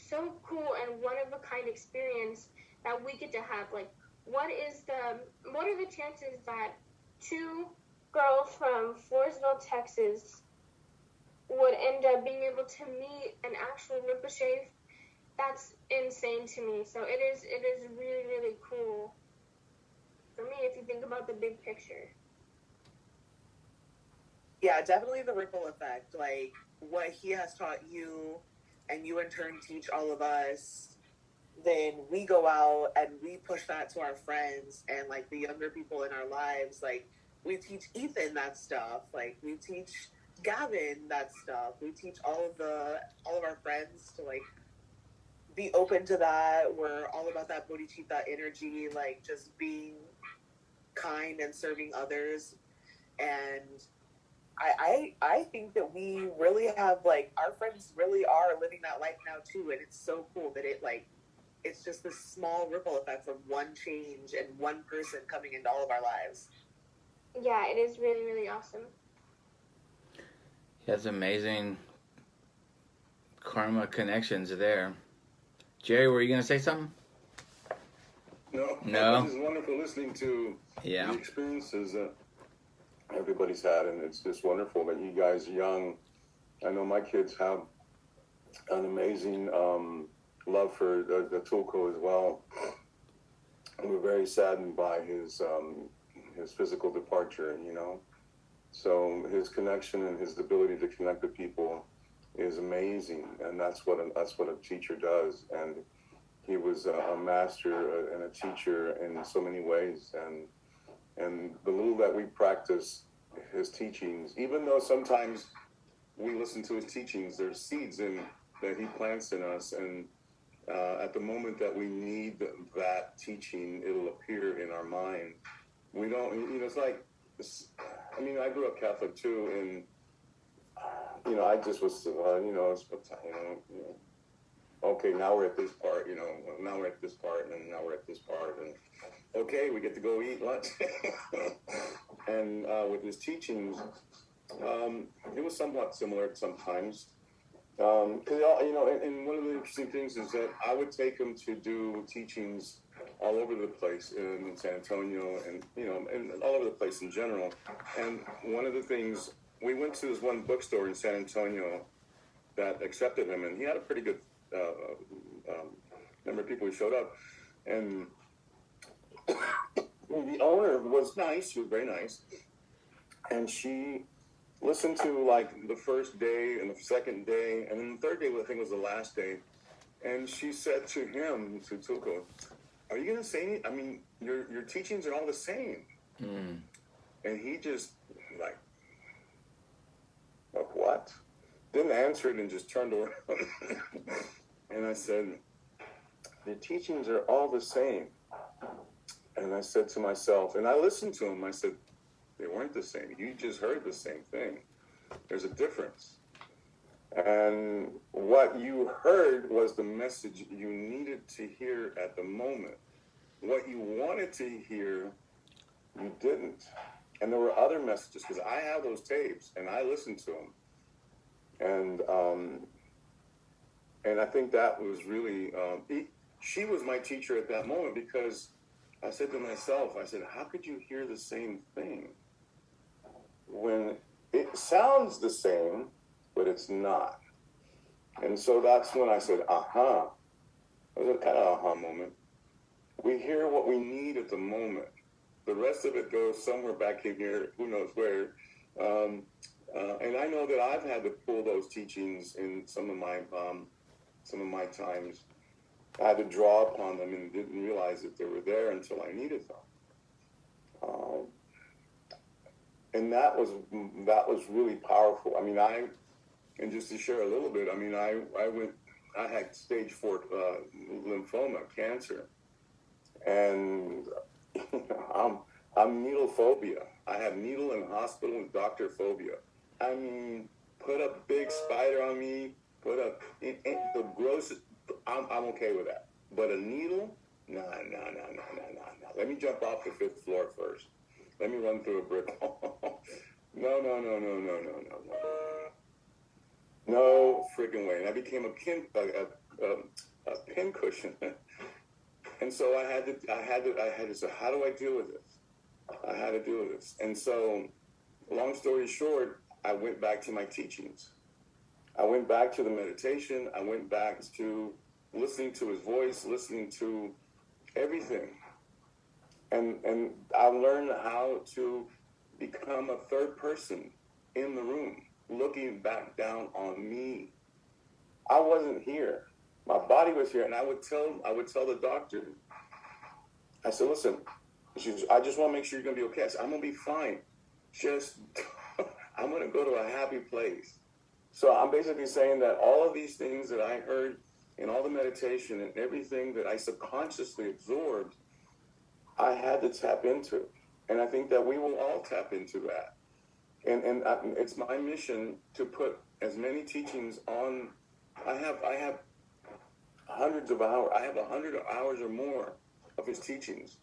cool and one of a kind experience that we get to have. Like, what are the chances that two girls from Floresville, Texas, would end up being able to meet an actual Rinpoche? That's insane to me. So it is really, really cool for me if you think about the big picture. Yeah, definitely the ripple effect. Like, what he has taught you and you in turn teach all of us, then we go out and we push that to our friends and like the younger people in our lives. Like, we teach Ethan that stuff. Like, we teach Gavin that stuff. We teach all of our friends to like be open to that. We're all about that bodhicitta energy, like just being kind and serving others. And I think that we really have, like, our friends really are living that life now too, and it's so cool that it's just this small ripple effect from one change and one person coming into all of our lives. yeah, it is really, really awesome. He has amazing karma connections there. Jerry, were you going to say something? No. It's wonderful listening to Yeah. the experiences that everybody's had, and it's just wonderful that you guys are young. I know my kids have an amazing love for the Tulko as well. We're very saddened by his physical departure, you know. So his connection and his ability to connect with people is amazing, and that's what a teacher does. And he was a master and a teacher in so many ways. And the little that we practice his teachings, even though sometimes we listen to his teachings, there's seeds that he plants in us, and at the moment that we need that teaching, it'll appear in our mind. We don't, you know, it's like, I mean, I grew up Catholic too, and you know, I just was, okay, now we're at this part, you know, now we're at this part, and now we're at this part, and okay, we get to go eat lunch. And with his teachings, it was somewhat similar sometimes. Because, you know, and one of the interesting things is that I would take him to do teachings all over the place in San Antonio and, you know, and all over the place in general. And one of the things, we went to this one bookstore in San Antonio that accepted him, and he had a pretty good number of people who showed up. And the owner was nice, she was very nice, and she listened to like the first day and the second day, and then the third day I think was the last day, and she said to him, to Tuko, "Are you gonna say anything? I mean, your teachings are all the same." And he just like what? Didn't answer it and just turned around. And I said, "The teachings are all the same." And I said to myself, and I listened to him, I said, "They weren't the same. You just heard the same thing. There's a difference. And what you heard was the message you needed to hear at the moment. What you wanted to hear, you didn't. And there were other messages, because I have those tapes, and I listened to them. And I think that was really, she was my teacher at that moment, because I said to myself, I said, how could you hear the same thing when it sounds the same, but it's not? And so that's when I said, aha. It was a kind of aha moment. We hear what we need at the moment. The rest of it goes somewhere back in here, who knows where. And I know that I've had to pull those teachings in some of my times. I had to draw upon them and didn't realize that they were there until I needed them. And that was really powerful. I mean, and just to share a little bit, I mean, I had stage 4 lymphoma, cancer, and I'm needle phobia. I have needle and hospital and doctor phobia. I mean, put a big spider on me, put the grossest. I'm okay with that. But a needle? No. Let me jump off the 5th floor first. Let me run through a brick wall. No. No freaking way. And I became a pin cushion. And so I had to say, how do I deal with this? I had to deal with this. And so, long story short, I went back to my teachings. I went back to the meditation. I went back to listening to his voice, listening to everything. And I learned how to become a third person in the room, looking back down on me. I wasn't here. My body was here, and I would tell the doctor, I said, listen, I just want to make sure you're going to be okay. I said, I'm going to be fine. Just, I'm going to go to a happy place. So I'm basically saying that all of these things that I heard in all the meditation and everything that I subconsciously absorbed, I had to tap into. And I think that we will all tap into that. And it's my mission to put as many teachings on. I have hundreds of hours. I have 100 hours or more of his teachings.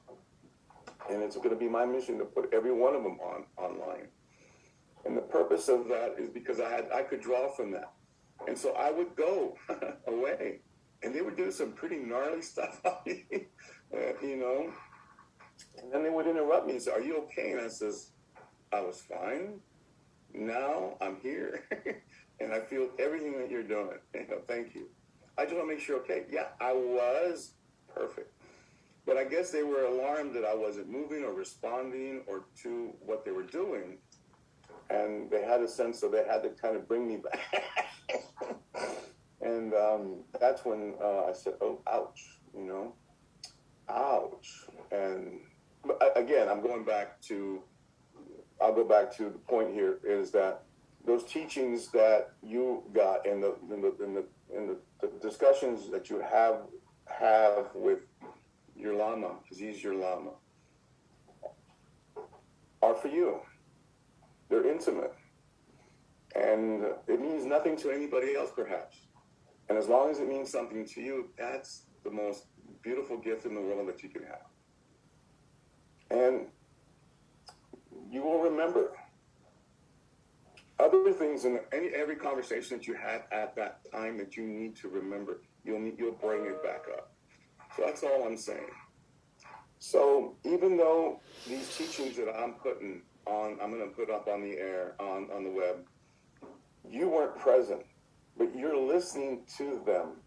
And it's going to be my mission to put every one of them online. And the purpose of that is because I could draw from that. And so I would go away, and they would do some pretty gnarly stuff on me, you know. And then they would interrupt me and say, "Are you okay?" And I says, "I was fine. Now I'm here, and I feel everything that you're doing. You know, thank you. I just want to make sure, okay, yeah, I was perfect. But I guess they were alarmed that I wasn't moving or responding or to what they were doing. And they had a sense, so they had to kind of bring me back. And that's when I said, oh, ouch, you know, ouch. And again, I'll go back to the point here is that those teachings that you got in the discussions that you have with your Lama, because he's your Lama, are for you. They're intimate. And it means nothing to anybody else, perhaps. And as long as it means something to you, that's the most beautiful gift in the world that you can have. And you will remember other things in every conversation that you had at that time that you need to remember. You'll bring it back up. So that's all I'm saying. So even though these teachings that I'm going to put up on the air, on the web, you weren't present, but you're listening to them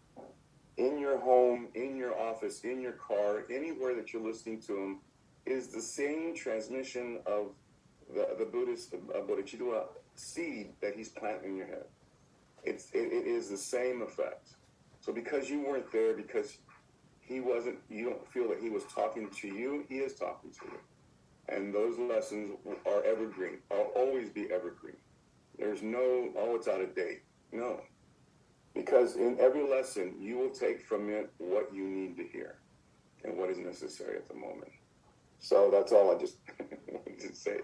in your home, in your office, in your car, anywhere that you're listening to them, is the same transmission of the Buddhist bodhicitta seed that he's planting in your head. It is the same effect. So because you weren't there, because he wasn't, you don't feel that he was talking to you, he is talking to you. And those lessons are evergreen, will always be evergreen. There's no, oh, it's out of date. No. Because in every lesson, you will take from it what you need to hear and what is necessary at the moment. So that's all I just wanted to say.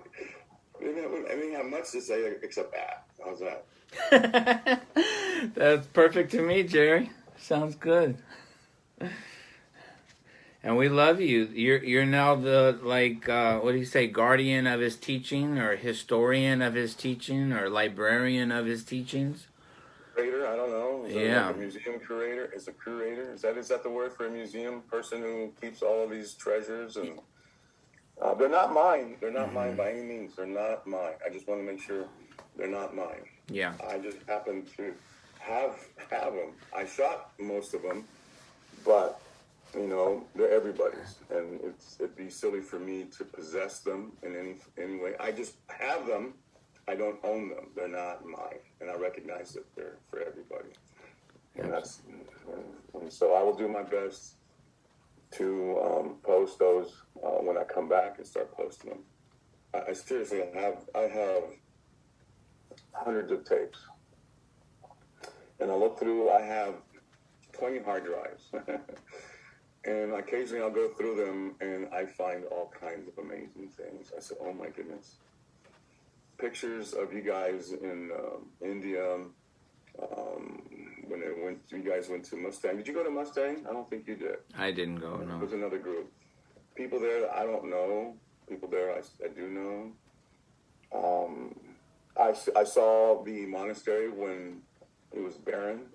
I didn't have much to say except that. How's that? That's perfect to me, Jerry. Sounds good. And we love you. You're now the, what do you say, guardian of his teaching, or historian of his teaching, or librarian of his teachings? Curator, I don't know. Yeah. Like a museum curator? Is a curator? Is that the word for a museum person who keeps all of these treasures? And they're not mine. They're not mine by any means. They're not mine. I just want to make sure they're not mine. Yeah. I just happen to have them. I shot most of them, but you know, they're everybody's, and it'd be silly for me to possess them in any way. I just have them. I don't own them. They're not mine, and I recognize that they're for everybody. And and so I will do my best to post those when I come back and start posting them. I seriously I have hundreds of tapes, and I look through. I have 20 hard drives. And occasionally I'll go through them and I find all kinds of amazing things. I said, oh my goodness. Pictures of you guys in India when you guys went to Mustang. Did you go to Mustang? I don't think you did. I didn't go, no. It was another group. People there that I don't know. People there I do know. I saw the monastery when it was barren.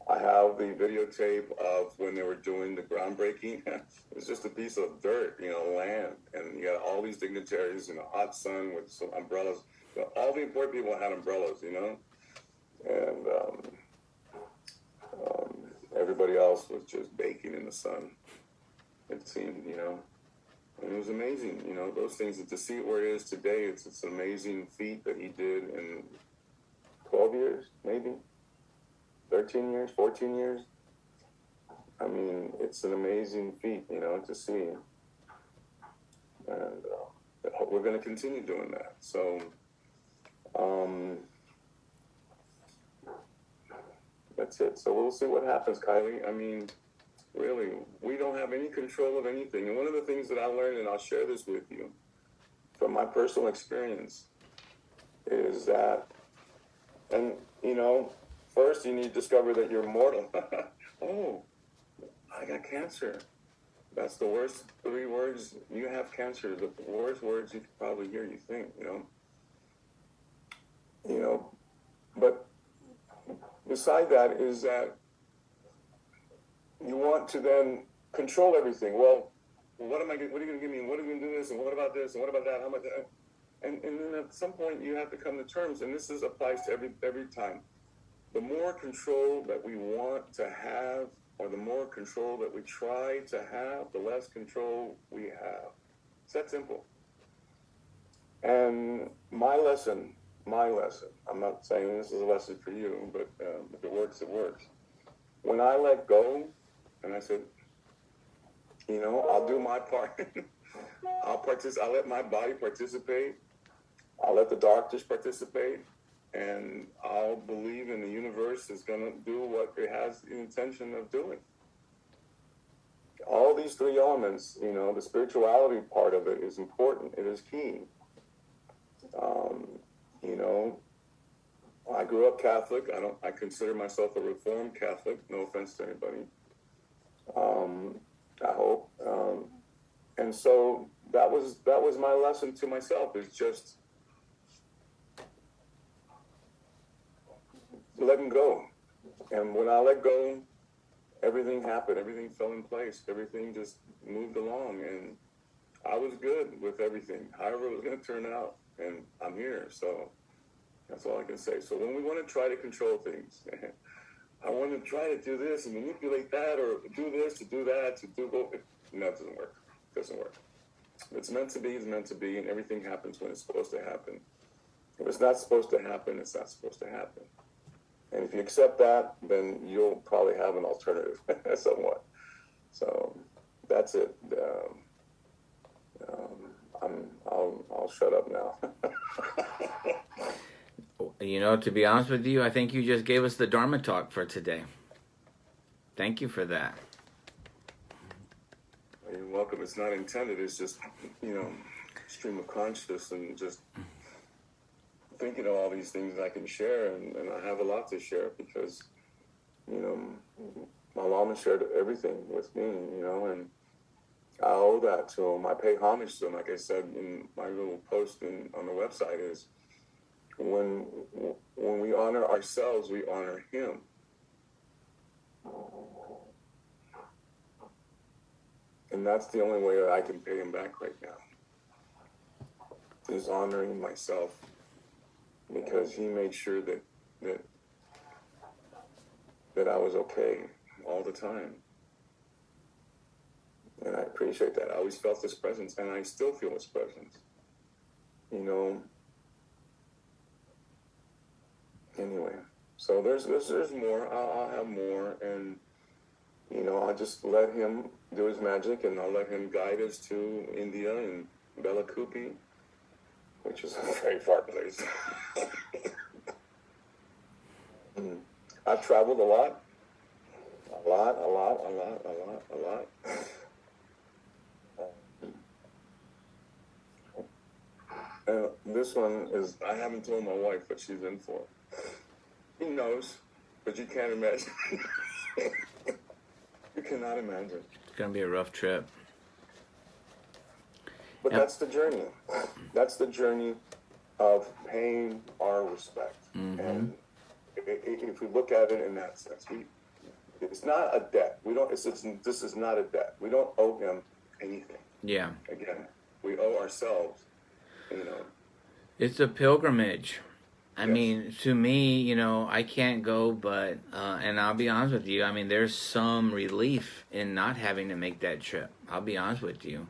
I have the videotape of when they were doing the groundbreaking. It was just a piece of dirt, land. And you got all these dignitaries in the hot sun with some umbrellas. All the important people had umbrellas, And everybody else was just baking in the sun, it seemed, And it was amazing, those things. And to see it where it is today, it's an amazing feat that he did in 12 years, maybe. 13 years, 14 years. I mean, it's an amazing feat, to see. And we're going to continue doing that. So, that's it. So we'll see what happens, Kylie. I mean, really, we don't have any control of anything. And one of the things that I learned, and I'll share this with you, from my personal experience, is that, and, first, you need to discover that you're mortal. Oh, I got cancer. That's the worst 3 words. You have cancer. The worst words you could probably hear. You think, But beside that is that you want to then control everything. Well, what are you going to give me? What are you going to do this? And what about this? And what about that? How much? And then at some point you have to come to terms. And this applies to every time. The more control that we want to have, or the more control that we try to have, the less control we have. It's that simple. And my lesson, I'm not saying this is a lesson for you, but if it works, it works. When I let go, and I said, I'll do my part. I'll let my body participate. I'll let the doctors participate. And I'll believe in the universe is going to do what it has the intention of doing. All these 3 elements, the spirituality part of it is important. It is key. I grew up Catholic. I consider myself a Reformed Catholic. No offense to anybody. I hope. And so that was my lesson to myself, is just letting go. And when I let go, everything happened. Everything fell in place. Everything just moved along. And I was good with everything, however it was going to turn out. And I'm here. So that's all I can say. So when we want to try to control things, I want to try to do this and manipulate that, or do this to do that, no, it doesn't work. It doesn't work. If it's meant to be, it's meant to be, and everything happens when it's supposed to happen. If it's not supposed to happen, it's not supposed to happen. And if you accept that, then you'll probably have an alternative somewhat. So that's it. I'll shut up now. To be honest with you, I think you just gave us the Dharma talk for today. Thank you for that. You're welcome. It's not intended. It's just, stream of consciousness, and just thinking of all these things I can share, and I have a lot to share, because, my mama shared everything with me, and I owe that to him. I pay homage to him. Like I said in my little post on the website, is when we honor ourselves, we honor him. And that's the only way that I can pay him back right now, is honoring myself, because he made sure that I was okay all the time. And I appreciate that. I always felt his presence, and I still feel his presence. Anyway, so there's more. I'll have more, and I'll just let him do his magic, and I'll let him guide us to India and Belakupi, which is a very far place. I've traveled a lot. This one is, I haven't told my wife what she's in for. He knows, but you can't imagine. You cannot imagine. It's going to be a rough trip. But that's the journey. That's the journey of paying our respect. Mm-hmm. And if we look at it in that sense, it's not a debt. This is not a debt. We don't owe him anything. Yeah. Again, we owe ourselves. It's a pilgrimage. I mean, to me, I can't go, but, and I'll be honest with you, there's some relief in not having to make that trip. I'll be honest with you.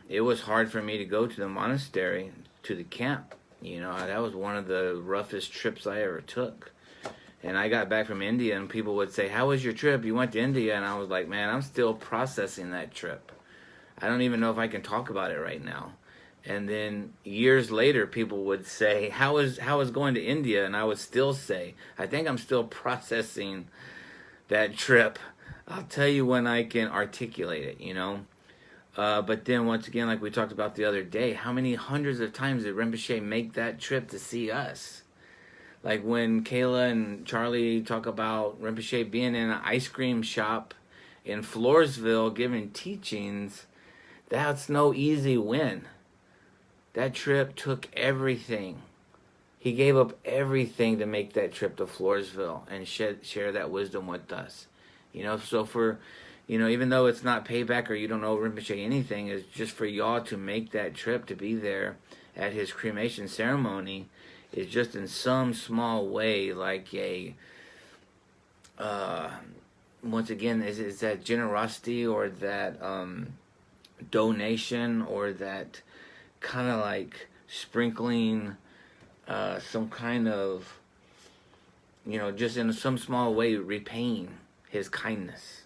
It was hard for me to go to the monastery, to the camp. That was one of the roughest trips I ever took. And I got back from India, and people would say, "How was your trip? You went to India?" And I was like, man, I'm still processing that trip. I don't even know if I can talk about it right now. And then years later, people would say, how is going to India? And I would still say, I think I'm still processing that trip. I'll tell you when I can articulate it, But then once again, like we talked about the other day, how many hundreds of times did Rinpoche make that trip to see us? Like when Kayla and Charlie talk about Rinpoche being in an ice cream shop in Floresville giving teachings, that's no easy win. That trip took everything. He gave up everything to make that trip to Floresville and share that wisdom with us. So for, even though it's not payback or you don't owe Rinpoche anything, it's just for y'all to make that trip to be there at his cremation ceremony is just in some small way like a, once again, is that generosity or that donation or that kind of like sprinkling some kind of, just in some small way repaying his kindness.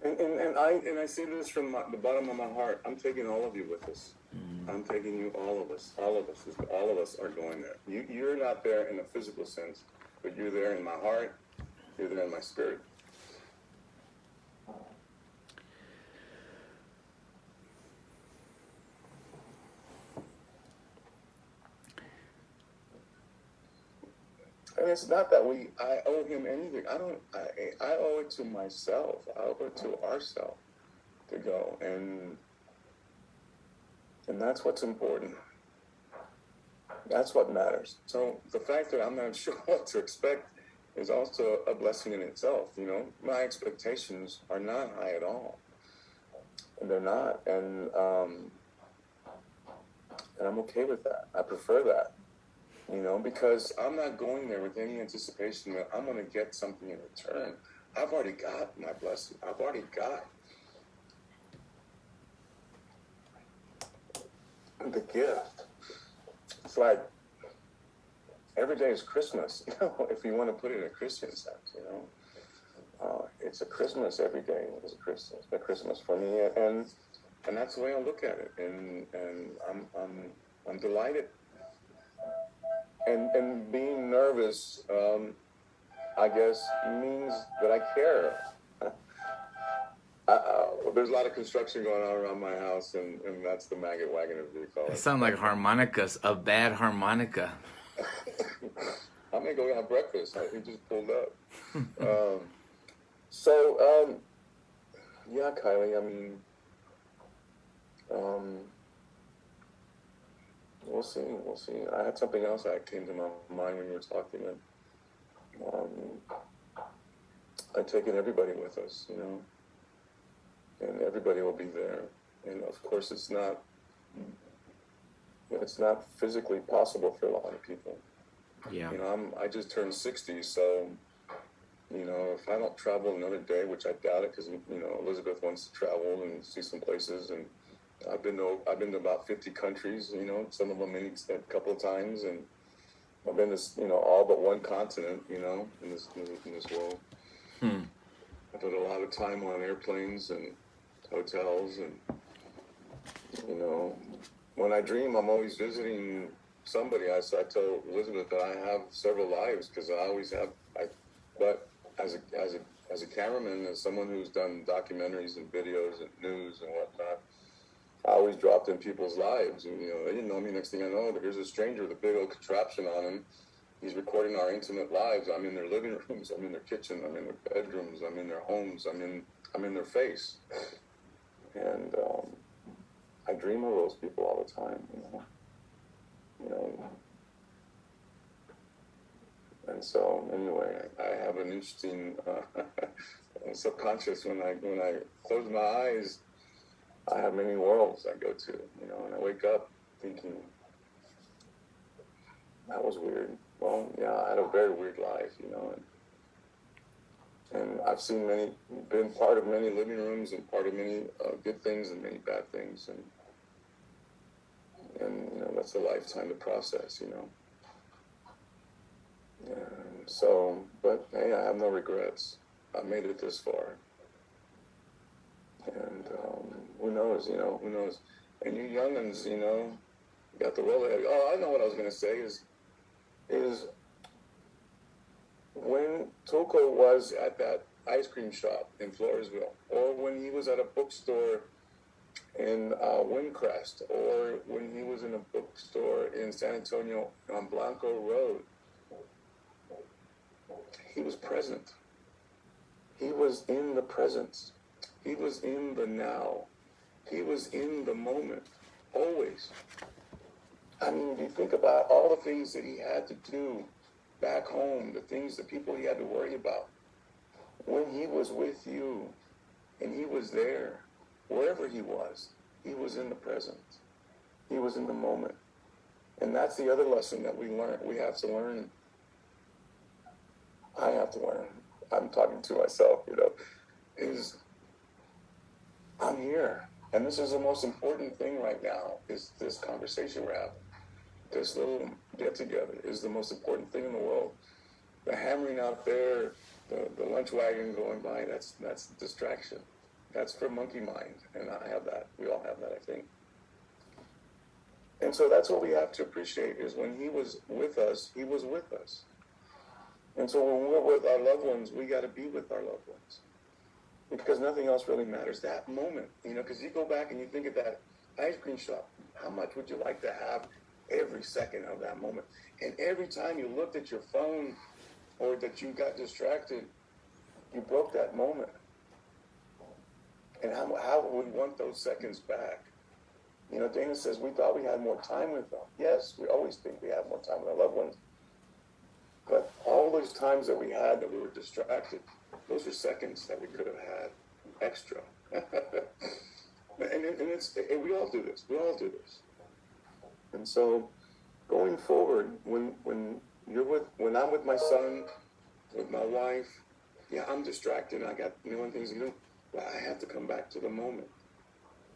And I say this from the bottom of my heart. I'm taking all of you with us. I'm taking you, all of us. All of us are going there. You're not there in a physical sense, but you're there in my heart. You're there in my spirit. And it's not that I owe him anything. I owe it to myself. I owe it to ourselves to go. And that's what's important. That's what matters. So the fact that I'm not sure what to expect is also a blessing in itself. My expectations are not high at all. And they're not. And I'm okay with that. I prefer that. Because I'm not going there with any anticipation that I'm going to get something in return. I've already got my blessing. I've already got the gift. It's like every day is Christmas, if you want to put it in a Christian sense, it's a Christmas every day. It's a Christmas for me, and that's the way I look at it, and I'm delighted. And being nervous, I guess, means that I care. There's a lot of construction going on around my house, and that's the maggot wagon, as we call it. It sounds like harmonicas, a bad harmonica. I'm going to go have breakfast. He just pulled up. Yeah, Kylie, I mean, we'll see. I had something else that came to my mind when you were talking. I've taken everybody with us, and everybody will be there. And of course, it's not physically possible for a lot of people. Yeah. I just turned 60, so if I don't travel another day, which I doubt it, because Elizabeth wants to travel and see some places, and I've been to about 50 countries, some of them a couple of times, and I've been to all but one continent, in this world. I've had a lot of time on airplanes and hotels, and when I dream, I'm always visiting somebody. I told Elizabeth that I have several lives because I always have. But as a cameraman, as someone who's done documentaries and videos and news and whatnot, I always dropped in people's lives, and they didn't know me. Next thing I know, here's a stranger with a big old contraption on him. He's recording our intimate lives. I'm in their living rooms. I'm in their kitchen. I'm in their bedrooms. I'm in their homes. I'm in their face. And I dream of those people all the time, And so, anyway, I have an interesting subconscious. When I close my eyes, I have many worlds I go to, and I wake up thinking, that was weird. Well, yeah, I had a very weird life, and I've been part of many living rooms and part of many good things and many bad things, and that's a lifetime to process, And so, but hey, I have no regrets. I made it this far, and who knows, who knows? And you youngins, got the roll ahead. Oh, I know what I was going to say is when Toko was at that ice cream shop in Floresville, or when he was at a bookstore in Windcrest, or when he was in a bookstore in San Antonio on Blanco Road, he was present. He was in the presence. He was in the now. He was in the moment, always. I mean, if you think about all the things that he had to do back home, the things, the people he had to worry about, when he was with you and he was there, wherever he was in the present. He was in the moment. And that's the other lesson that we have to learn. I have to learn. I'm talking to myself, is I'm here. And this is the most important thing right now, is this conversation we're having. This little get-together is the most important thing in the world. The hammering out there, the lunch wagon going by, that's distraction. That's for monkey mind, and I have that. We all have that, I think. And so that's what we have to appreciate, is when he was with us, he was with us. And so when we're with our loved ones, we got to be with our loved ones. Because nothing else really matters. That moment, because you go back and you think of that ice cream shop, how much would you like to have every second of that moment? And every time you looked at your phone or that you got distracted, you broke that moment. And how would we want those seconds back? Dana says we thought we had more time with them. Yes, we always think we have more time with our loved ones. But all those times that we had that we were distracted, those are seconds that we could have had extra. and we all do this. We all do this. And so going forward, when I'm with my son, with my wife, yeah, I'm distracted. I got million things to do. But I have to come back to the moment,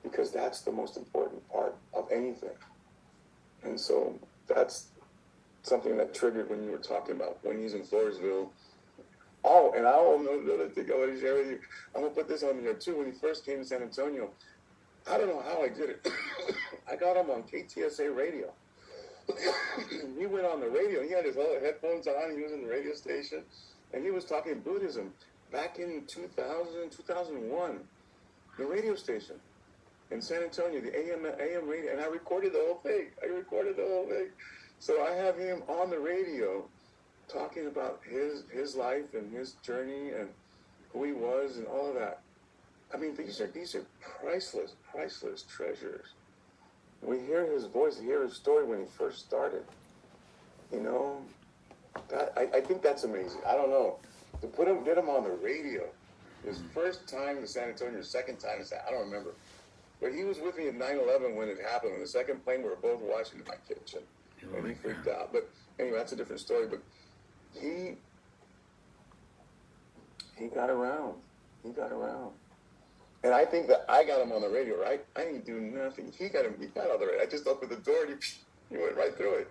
because that's the most important part of anything. And so that's something that triggered when you were talking about when he's in Floresville. Oh, and I don't know the other thing I want to share with you. I'm going to put this on there too. When he first came to San Antonio, I don't know how I did it. I got him on KTSA radio. He went on the radio. He had his headphones on. He was in the radio station. And he was talking Buddhism back in 2000, 2001. The radio station in San Antonio, the AM radio. And I recorded the whole thing. So I have him on the radio talking about his life and his journey and who he was and all of that. I mean, these are priceless treasures. We hear his voice, hear his story when he first started. That I think that's amazing. I don't know. To get him on the radio, his first time in San Antonio, second time in I don't remember. But he was with me at 9/11 when it happened. On the second plane, we were both watching in my kitchen. And he freaked out. But anyway, that's a different story. But he got around. And I think that I got him on the radio, right? I didn't do nothing. He got on the radio. I just opened the door and he went right through it.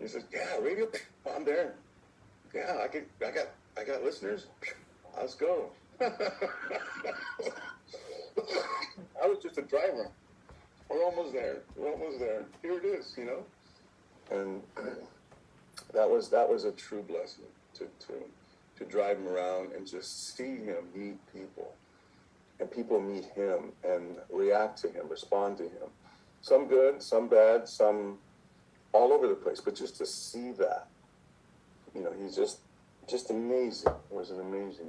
He says, "Yeah, radio, I'm there. Yeah, I got listeners. Let's go." I was just a driver. We're almost there. Here it is, And that was a true blessing to drive him around and just see him meet people, and people meet him and react to him, respond to him. Some good, some bad, some all over the place. But just to see that, he's just amazing. It was an amazing.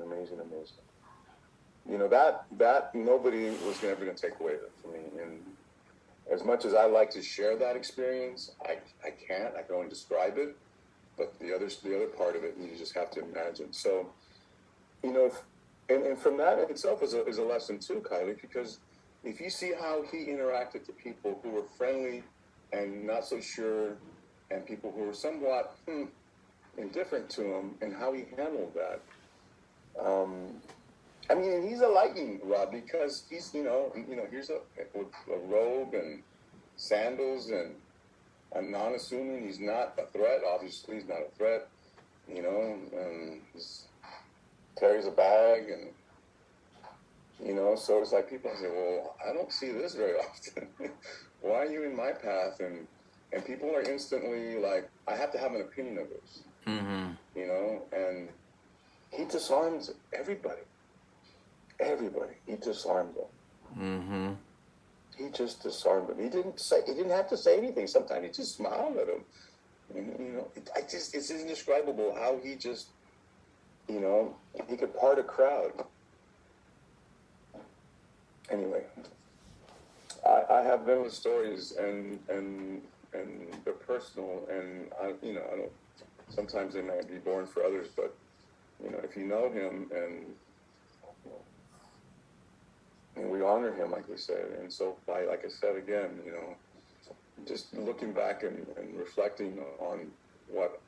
That nobody was ever going to take away from me. And as much as I like to share that experience, I can't. I can only describe it. But the other part of it, you just have to imagine. So, and from that in itself is a lesson too, Kylie, because if you see how he interacted to people who were friendly and not so sure, and people who were somewhat indifferent to him, and how he handled that. I mean, and he's a lightning rod, because he's, here's a robe and sandals and non-assuming. He's not a threat. Obviously, he's not a threat. And he carries a bag, and so it's like people say, "Well, I don't see this very often. Why are you in my path?" And people are instantly like, "I have to have an opinion of this." Mm-hmm. And he disarms everybody. He disarmed them. Mm-hmm. He just disarmed them. He didn't have to say anything. Sometimes he just smiled at them. It's indescribable how he just You know, he could part a crowd. Anyway, I have those stories, and they're personal, and I don't. Sometimes they might be born for others, but if you know him, and we honor him, like we said, and so like I said again, just looking back and reflecting on what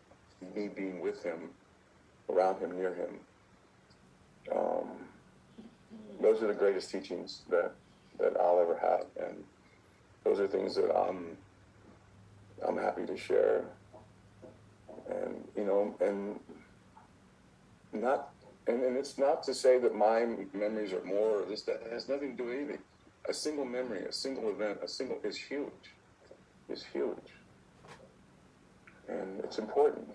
me being with him, around him, near him, those are the greatest teachings that I'll ever have, and those are things that I'm happy to share, and and not, and it's not to say that my memories are more or this, that. It has nothing to do with anything. A single memory, a single event, is huge. Is huge, and it's important.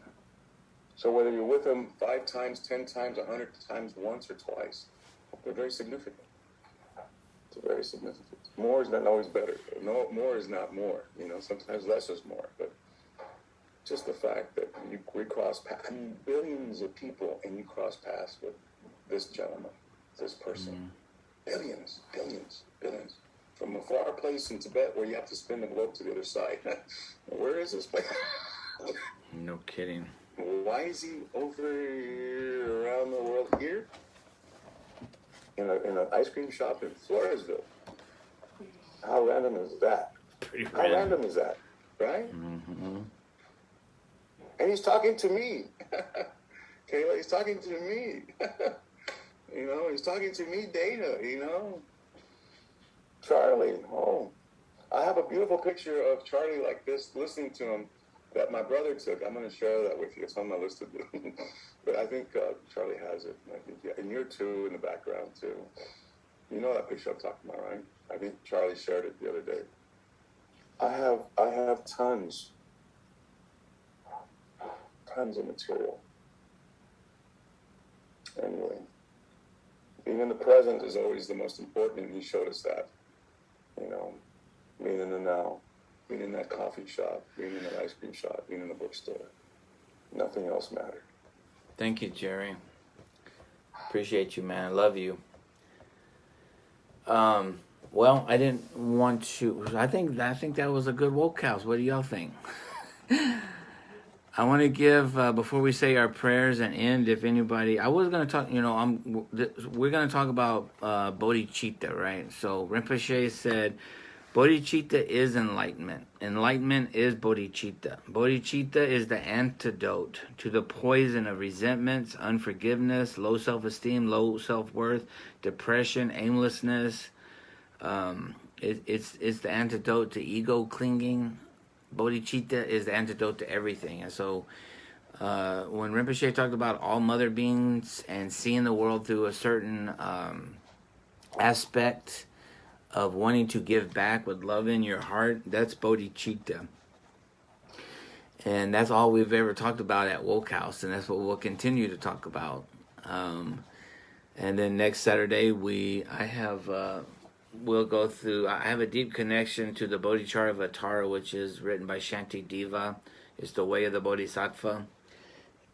So whether you're with them 5 times, 10 times, 100 times, once or twice, they're very significant. It's very significant. More is not always better. No, more is not more. Sometimes less is more. But just the fact that we cross paths, billions of people, and you cross paths with this gentleman, this person. Billions, billions, billions. From a far place in Tibet where you have to spin the globe to the other side. Where is this place? No kidding. Why is he over around the world here? In an ice cream shop in Floresville. How random is that? Pretty How random is that? Right? Mm-hmm. And he's talking to me. Kayla, he's talking to me. He's talking to me, Dana, Charlie, I have a beautiful picture of Charlie like this, listening to him, that my brother took. I'm going to share that with you. It's on my list to do. But I think Charlie has it. I think, yeah. And you're too in the background, too. You know that picture I'm talking about, right? I think Charlie shared it the other day. I have tons of material. Anyway, being in the present is always the most important, and he showed us that. Being in the now, being in that coffee shop, being in that ice cream shop, being in the bookstore. Nothing else mattered. Thank you, Jerry. Appreciate you, man. I love you. Well, I didn't want to. I think that was a good woke house. What do y'all think? I want to give before we say our prayers and end. If anybody, I was going to talk. We're going to talk about bodhicitta, right? So Rinpoche said, bodhicitta is enlightenment. Enlightenment is bodhicitta. Bodhicitta is the antidote to the poison of resentments, unforgiveness, low self-esteem, low self-worth, depression, aimlessness. It's the antidote to ego clinging. Bodhicitta is the antidote to everything. And so when Rinpoche talked about all mother beings and seeing the world through a certain aspect of wanting to give back with love in your heart, that's bodhicitta. And that's all we've ever talked about at Woke House, and that's what we'll continue to talk about. And then next Saturday, we'll go through. I have a deep connection to the Bodhicharyavatara, which is written by Shanti Deva. It's the way of the Bodhisattva,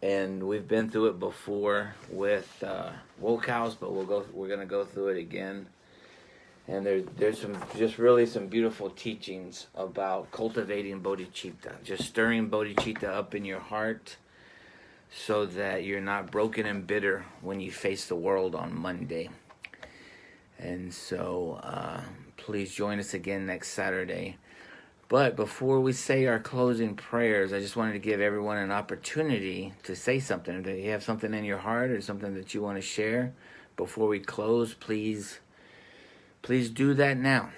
and we've been through it before with Woke House, but we're going to go through it again. And there's some beautiful teachings about cultivating bodhicitta, just stirring bodhicitta up in your heart, so that you're not broken and bitter when you face the world on Monday. And so please join us again next Saturday. But before we say our closing prayers, I just wanted to give everyone an opportunity to say something. Do you have something in your heart or something that you want to share before we close? Please do that now.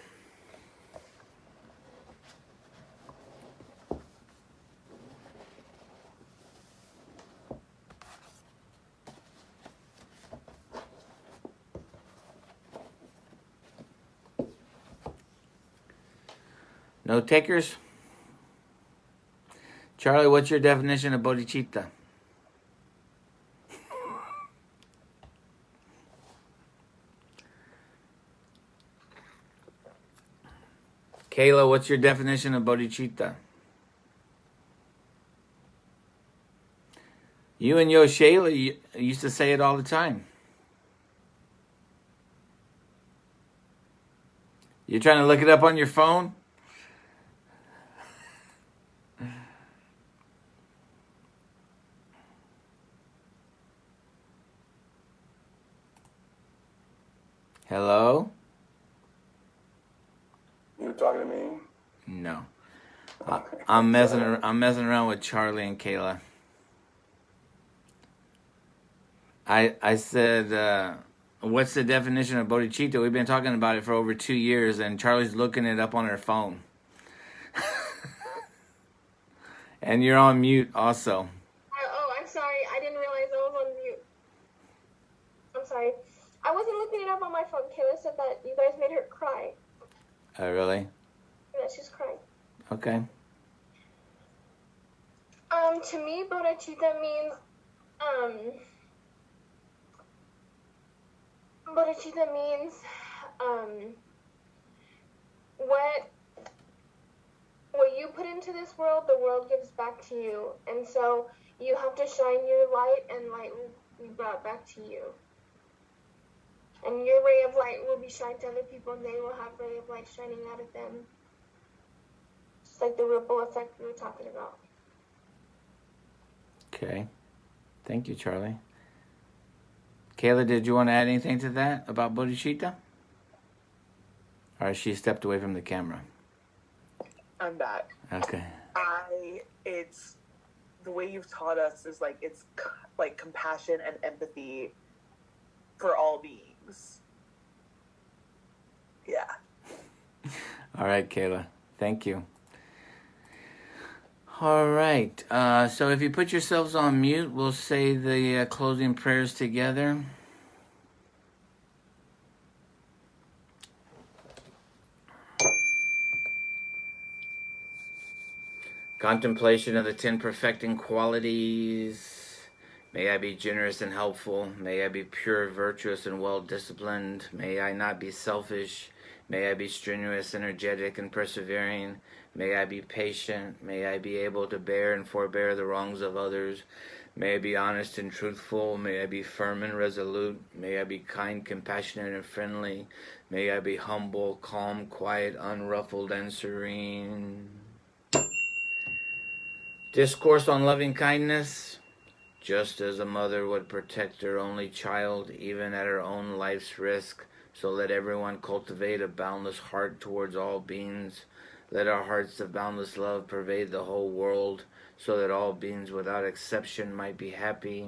No takers? Charlie, what's your definition of bodhicitta? Kayla, what's your definition of bodhicitta? You and Yo Shayla used to say it all the time. You're trying to look it up on your phone? Hello? You talking to me? No. I'm messing around with Charlie and Kayla. I said, what's the definition of bodhicitta? We've been talking about it for over 2 years, and Charlie's looking it up on her phone. And you're on mute also. Oh, I'm sorry. I didn't realize I was on mute. I'm sorry. I wasn't looking it up on my phone. Kayla said that you guys made her cry. Oh, really? Yeah, she's crying. Okay. To me, bodhicitta means, what you put into this world, the world gives back to you. And so you have to shine your light, and light will be brought back to you. And your ray of light will be shined to other people, and they will have ray of light shining out of them. Just like the ripple effect we were talking about. Okay. Thank you, Charlie. Kayla, did you want to add anything to that about bodhicitta? Or she stepped away from the camera? I'm back. Okay. It's the way you've taught us is like it's like compassion and empathy for all beings. Yeah. All right, Kayla. Thank you. All right. So if you put yourselves on mute, we'll say the closing prayers together. Contemplation of the 10 perfecting qualities. May I be generous and helpful. May I be pure, virtuous, and well-disciplined. May I not be selfish. May I be strenuous, energetic, and persevering. May I be patient. May I be able to bear and forbear the wrongs of others. May I be honest and truthful. May I be firm and resolute. May I be kind, compassionate, and friendly. May I be humble, calm, quiet, unruffled, and serene. Discourse on loving kindness. Just as a mother would protect her only child, even at her own life's risk, so let everyone cultivate a boundless heart towards all beings. Let our hearts of boundless love pervade the whole world, so that all beings without exception might be happy.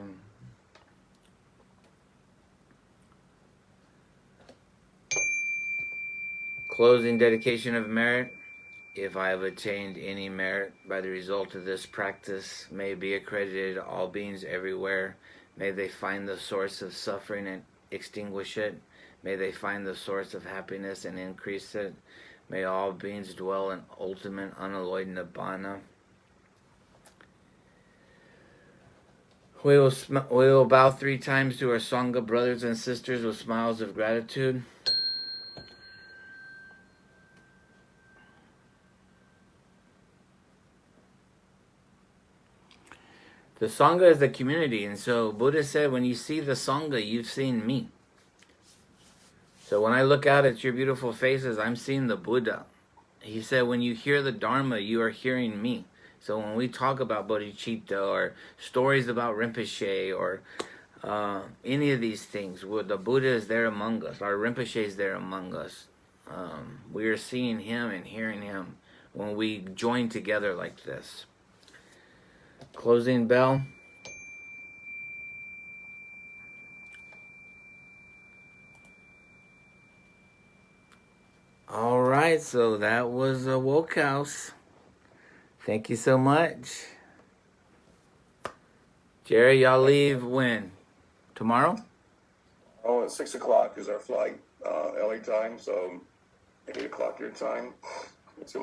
Closing dedication of merit. If I have attained any merit by the result of this practice, may it be accredited to all beings everywhere. May they find the source of suffering and extinguish it. May they find the source of happiness and increase it. May all beings dwell in ultimate unalloyed nibbana. We will bow 3 times to our Sangha brothers and sisters with smiles of gratitude. The Sangha is the community, and so Buddha said, when you see the Sangha, you've seen me. So when I look out at your beautiful faces, I'm seeing the Buddha. He said, when you hear the Dharma, you are hearing me. So when we talk about bodhicitta or stories about Rinpoche or any of these things, the Buddha is there among us. Our Rinpoche is there among us. We are seeing him and hearing him when we join together like this. Closing bell. All right, so that was a Woke House. Thank you so much. Jerry, y'all leave when? Tomorrow? Oh, at 6 o'clock is our flight, LA time, so 8 o'clock your time. It's